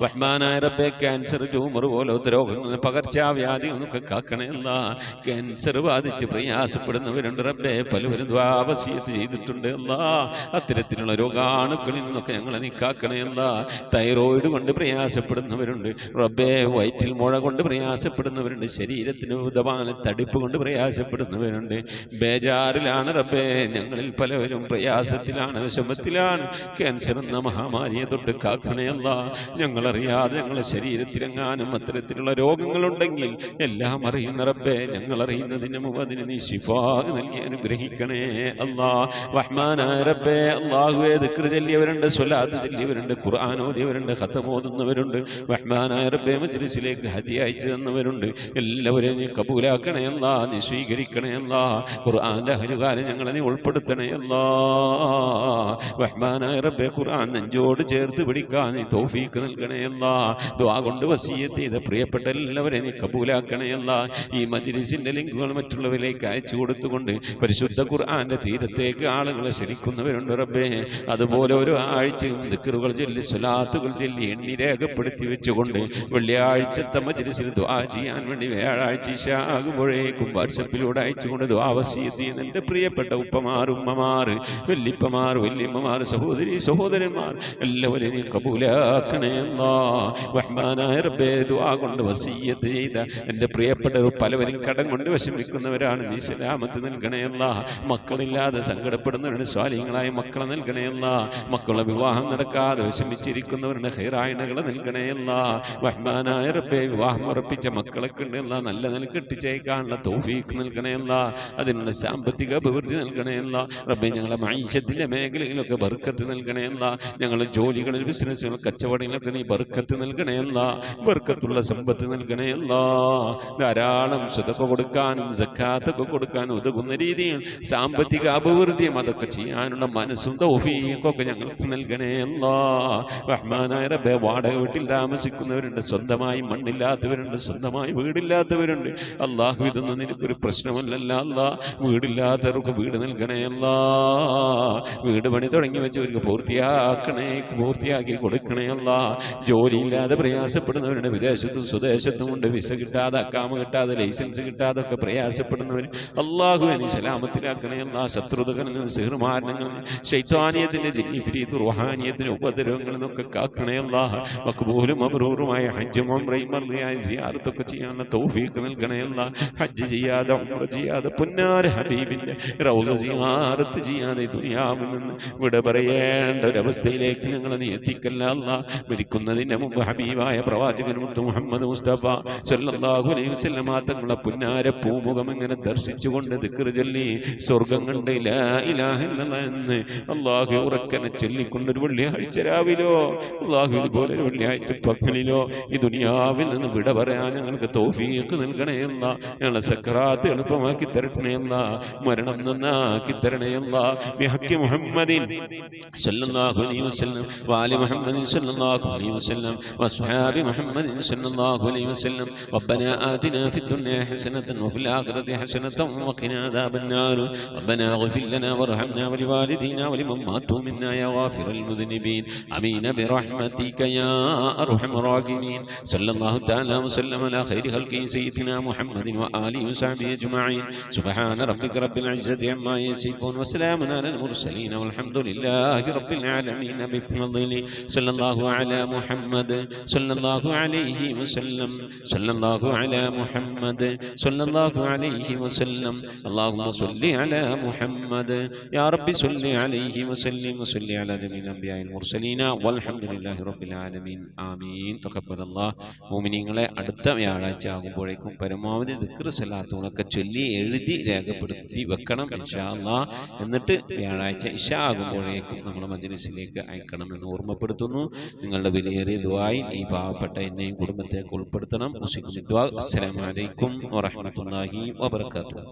[SPEAKER 3] റഹ്മാനായ റബ്ബേ ക്യാൻസർ, ട്യൂമർ പോലത്തെ രോഗങ്ങൾ, പകർച്ചവ്യാധികളൊക്കെ കാക്കണേ അല്ലാ. ക്യാൻസർ ബാധിച്ച് പ്രയാസപ്പെടുന്നവരുണ്ട് റബ്ബേ, പലവരും ദുആ വസിയത്ത് ചെയ്തിട്ടുണ്ട് അല്ലാ. അത്തരത്തിലുള്ള രോഗാണുക്കളിൽ നിന്നൊക്കെ ഞങ്ങളെ നീ കാക്കണേ അല്ലാ. തൈറോയിഡ് കൊണ്ട് പ്രയാസപ്പെടുന്നവരുണ്ട് റബ്ബേ, വയറ്റിൽ മുഴ കൊണ്ട് പ്രയാസപ്പെടുന്നവരുണ്ട്, ശരീരത്തിന് ഉദപാന തടിപ്പ് കൊണ്ട് പ്രയാസപ്പെടുന്നവരുണ്ട്. ബേജാറിലാണ് റബ്ബേ ഞങ്ങളിൽ ഞങ്ങളിൽ പലവരും പ്രയാസത്തിലാണ്, വിഷമത്തിലാണ്. ക്യാൻസർ എന്ന മഹാമാരിയെ തൊട്ട് കാക്കണയല്ല. ഞങ്ങളറിയാതെ ഞങ്ങളുടെ ശരീരത്തിലെങ്ങാനും അത്തരത്തിലുള്ള രോഗങ്ങളുണ്ടെങ്കിൽ എല്ലാം അറിയുന്ന റബ്ബേ, ഞങ്ങൾ അറിയുന്നതിന് മുമ്പ് അതിന് നീ ശിഫാ നൽകി അനുഗ്രഹിക്കണേ അല്ലാ. റഹ്മാനായ റബ്ബേ, അല്ലാഹുവേ, ദിക്ർ ചൊല്ലിയവരുണ്ട്, സ്വലാത്ത് ചൊല്ലിയവരുണ്ട്, ഖുർആൻ ഓതിയവരുണ്ട്, ഖതം ഓതുന്നവരുണ്ട്. റഹ്മാനായ റബ്ബേ, മജ്ലിസിലേക്ക് ഹദിയ അയച്ചു തന്നവരുണ്ട്. എല്ലാവരെയും നീ കബൂലാക്കണേ അല്ലാ, നീ സ്വീകരിക്കണേ അല്ലാ. ഖുർആന്റെ അഹലുകാരെ ഞങ്ങളെ നീ ഉൾപ്പെടുത്തണേ അല്ലാ. റഹ്മാനായ റബ്ബേ, ഖുർആൻ നെഞ്ചോട് ചേർത്ത് പിടിക്കാൻ നീ തൗഫീഖ് നൽകണേ അല്ലാ. ദുആ കൊണ്ട് വസിയ്യത്ത് ചെയ്ത പ്രിയപ്പെട്ട എല്ലാവരെയും നീ കബൂലാക്കണേ അല്ലാ. ഈ മജ്ലിസിന്റെ ലിങ്കുകൾ മറ്റുള്ളവരിലേക്ക് അയച്ചു കൊടുത്തുകൊണ്ട് പരിശുദ്ധ ഖുർആന്റെ തീരത്തേക്ക് ആളുകളെ ക്ഷണിക്കുന്നവരുണ്ട് റബ്ബേ. അതുപോലെ ഓരോ ആഴ്ചയും ദിക്റുകൾ ചൊല്ലി സ്വലാത്തുകൾ ചൊല്ലി എണ്ണി രേഖപ്പെടുത്തി വെച്ചുകൊണ്ട് വെള്ളിയാഴ്ചത്തെ മജ്ലിസിൽ ദുആ ചെയ്യാൻ വേണ്ടി വ്യാഴാഴ്ച ഇശാ ആകുമ്പോഴേക്കും വാട്സപ്പിലൂടെ അയച്ചുകൊണ്ട് ദുആ വസിയ്യത്ത് ചെയ്യുന്ന എൻ്റെ പ്രിയപ്പെട്ട ഉപ്പമാർ, ഉമ്മമാർ, വല്ലിപ്പമാർ, വല്യമ്മമാർ, സഹോദരി സഹോദരന്മാർ എല്ലാവരെയും നീ കബൂലാക്കണേ അല്ലാ. റഹ്മാനായ റബ്ബേ, ദുആ കൊണ്ട് വസിയ്യത്ത് ചെയ്ത എൻ്റെ പ്രിയപ്പെട്ടവർ പലവരും കടം കൊണ്ട് വിഷമിക്കുന്നവരാണ്. നീ സലാമത്ത് നൽകണേ അല്ലാ. മക്കളില്ലാതെ സങ്കടപ്പെടുന്നവരുടെ സ്വാലിഹ്യങ്ങളായ മക്കളെ നൽകണേ അല്ലാ. മക്കളുടെ വിവാഹം നടക്കാതെ വിഷമിച്ചിരിക്കുന്നവരുടെ ഖൈറായിനകളെ നൽകണേ അല്ലാ. റഹ്മാനായ റബ്ബേ, വിവാഹം ഉറപ്പിച്ച മക്കളൊക്കെ ഉണ്ടല്ല, നല്ല നിലക്ക് കെട്ടിച്ചേക്കാനുള്ള തൗഫീഖ് നൽകണേ അല്ലാ. അതിനുള്ള സാമ്പത്തിക അഭിവൃദ്ധി നൽകണേ അല്ലാ. റബ്ബേ, ഞങ്ങളുടെ മഈശത്തിന്റെ മേഖലയിലൊക്കെ ബർക്കത്ത് നൽകണേ അല്ലാ. ഞങ്ങളുടെ ജോലികളിൽ, ബിസിനസ്സുകൾ, കച്ചവടങ്ങളിലൊക്കെ നീ ബർക്കത്ത് നൽകണേ അല്ലാ. ബർക്കത്തുള്ള സമ്പത്ത് നൽകണേ അല്ലാ. ധാരാളം സ്വതക്ക കൊടുക്കാനും സക്കാത്തൊക്കെ കൊടുക്കാനും ഉതകുന്ന രീതിയിൽ സാമ്പത്തിക അഭിവൃദ്ധിയും അതൊക്കെ ചെയ്യാനുള്ള മനസ്സും തൗഫീഖൊക്കെ ഞങ്ങൾക്ക് നൽകണേ അല്ലാ. റഹ്മാനായ റബ്ബേ, വാടക വീട്ടിൽ താമസിക്കുന്നവരുണ്ട്, സ്വന്തമായി മണ്ണില്ലാത്തവരുണ്ട്, സ്വന്തമായി വീടില്ലാത്തവരുണ്ട്. അല്ലാഹു, ഇതൊന്നും നിനക്കൊരു പ്രശ്നമല്ലല്ല അല്ലാ. വീടില്ലാത്തവർക്ക് വീട് നൽകണേ അല്ലാ. വീട് പണി തുടങ്ങി വെച്ചവർക്ക് പൂർത്തിയാക്കി കൊടുക്കണേ അല്ലാ. ജോലിയില്ലാതെ പ്രയാസപ്പെടുന്നവരുണ്ട്, വിദേശത്തും സ്വദേശത്തും ഉണ്ട്, വിസ കിട്ടാതെ, അക്കാമ കിട്ടാതെ, ലൈസൻസ് കിട്ടാതെ ഒക്കെ പ്രയാസപ്പെടുന്നവർ അല്ലാഹുവേ നീ സലാമത്തിലാക്കണേ അല്ലാ. ശത്രുതകളിൽ നിന്ന്, സിഹ്ർമാരണങ്ങളിൽ നിന്ന്, ശൈത്വാനിയത്തിന്റെ ജിന്നിഫ്രീത്ത് റുഹാനിയത്തിന്റെ ഉപദ്രവങ്ങളിൽ നിന്നൊക്കെ കാക്കണേ അല്ലാ. മഖ്ബൂലും മബ്റൂറുമായ ഹജ്ജും ഉംറയും മർദിയായ സിയാറത്തൊക്കെ ചെയ്യാനുള്ള തൗഫീഖ് നൽകണേ അല്ലാ. ഹജ്ജ് ചെയ്യാതെ, ഉംറ ചെയ്യാതെ, പുന്നാര ഹബീബിന്റെ റൗള സിയാറത്ത് ചെയ്യാതെ ദുനിയാവിൽ നിന്ന് വിട പറയേണ്ട ഒരവസ്ഥയിലേക്ക് ഞങ്ങളെ നീ എത്തിക്കല്ല അല്ലാ. മരിക്കുന്നതിന് മുമ്പ് ഹബീബായ പ്രവാചകൻ മുഹമ്മദ് മുസ്തഫ സല്ലല്ലാഹു അലൈഹി വസല്ലം തങ്ങളുടെ പുന്നാര പൂമുഖം ഇങ്ങനെ ദർശിച്ചുകൊണ്ട് ദിക്ർ ചൊല്ലി സ്വർഗം കണ്ട് ലാ ഇലാഹ ഇല്ലല്ലാഹ് എന്ന് അല്ലാഹു ഉറക്കനെ ചൊല്ലിക്കൊണ്ടൊരു വെള്ളിയാഴ്ച രാവിലോ, അല്ലാഹു ഇതുപോലെ ഒരു വെള്ളിയാഴ്ച പകലിലോ ഈ ദുനിയാവിൽ നിന്ന് വിട പറയാൻ ഞങ്ങൾക്ക് തൗഫീഖ് നൽകണേ അല്ലാ. ഞങ്ങളെ സക്കറാത്ത് എളുപ്പമാക്കി തരണേ അല്ലാ. മരണം നന്നാക്കി തരണേ അല്ലാ. ബിഹഖി മുഹമ്മദിൻ സല്ലല്ലാഹു അലൈഹി വസല്ലം വആലി മുഹമ്മദിൻ സല്ലല്ലാഹു അലൈഹി വസല്ലം വസ്ഹാബി മുഹമ്മദിൻ സല്ലല്ലാഹു അലൈഹി വസല്ലം. ربنا آتنا في الدنيا حسنة وفي الآخرة حسنة وقنا عذاب النار. ربنا اغفر لنا وارحمنا ولوالدينا ولمن ماتوا منا يا غافر المذنبين. آمين برحمتك يا أرحم الراحمين. صلى الله تعالى وسلم على خير خلقه سيدنا محمد وآله وصحبه أجمعين. سبحان ربك رب العزة عما يصفون وسلام على المرسلين والحمد لله رب العالمين. بفضله صلى الله على محمد صلى الله عليه وسلم. صلى الله على محمد صلى الله عليه وسلم. اللهم صل على محمد يا رب صل عليه وسلم وصل على جميع الأنبياء المرسلين والحمد لله رب العالمين. ആമീൻ. തഖബ്ബൽ അല്ലാഹ്. മുഅ്മിനീങ്ങളെ, അടുത്ത വ്യാഴാഴ്ച ആകുമ്പോഴേക്കും പരമാവധി ദിക്ർ സലാത്തുകളൊക്കെ ചൊല്ലി എഴുതി രേഖപ്പെടുത്തി വെക്കണം ഇൻഷാ അല്ലാഹ്. എന്നിട്ട് വ്യാഴാഴ്ച ഇശാ ആകുമ്പോഴേക്കും നമ്മൾ മജ്ലിസിലേക്ക് അയക്കണം എന്ന് ഓർമ്മപ്പെടുത്തുന്നു. നിങ്ങളുടെ വിലയേറിയ ദുആയിൽ ഈ പാവപ്പെട്ട എന്നെയും കുടുംബത്തെ ഉൾപ്പെടുത്തണം. അസ്സലാമു അലൈക്കും വറഹ്മത്തുള്ളാഹി വബറകാതുഹു.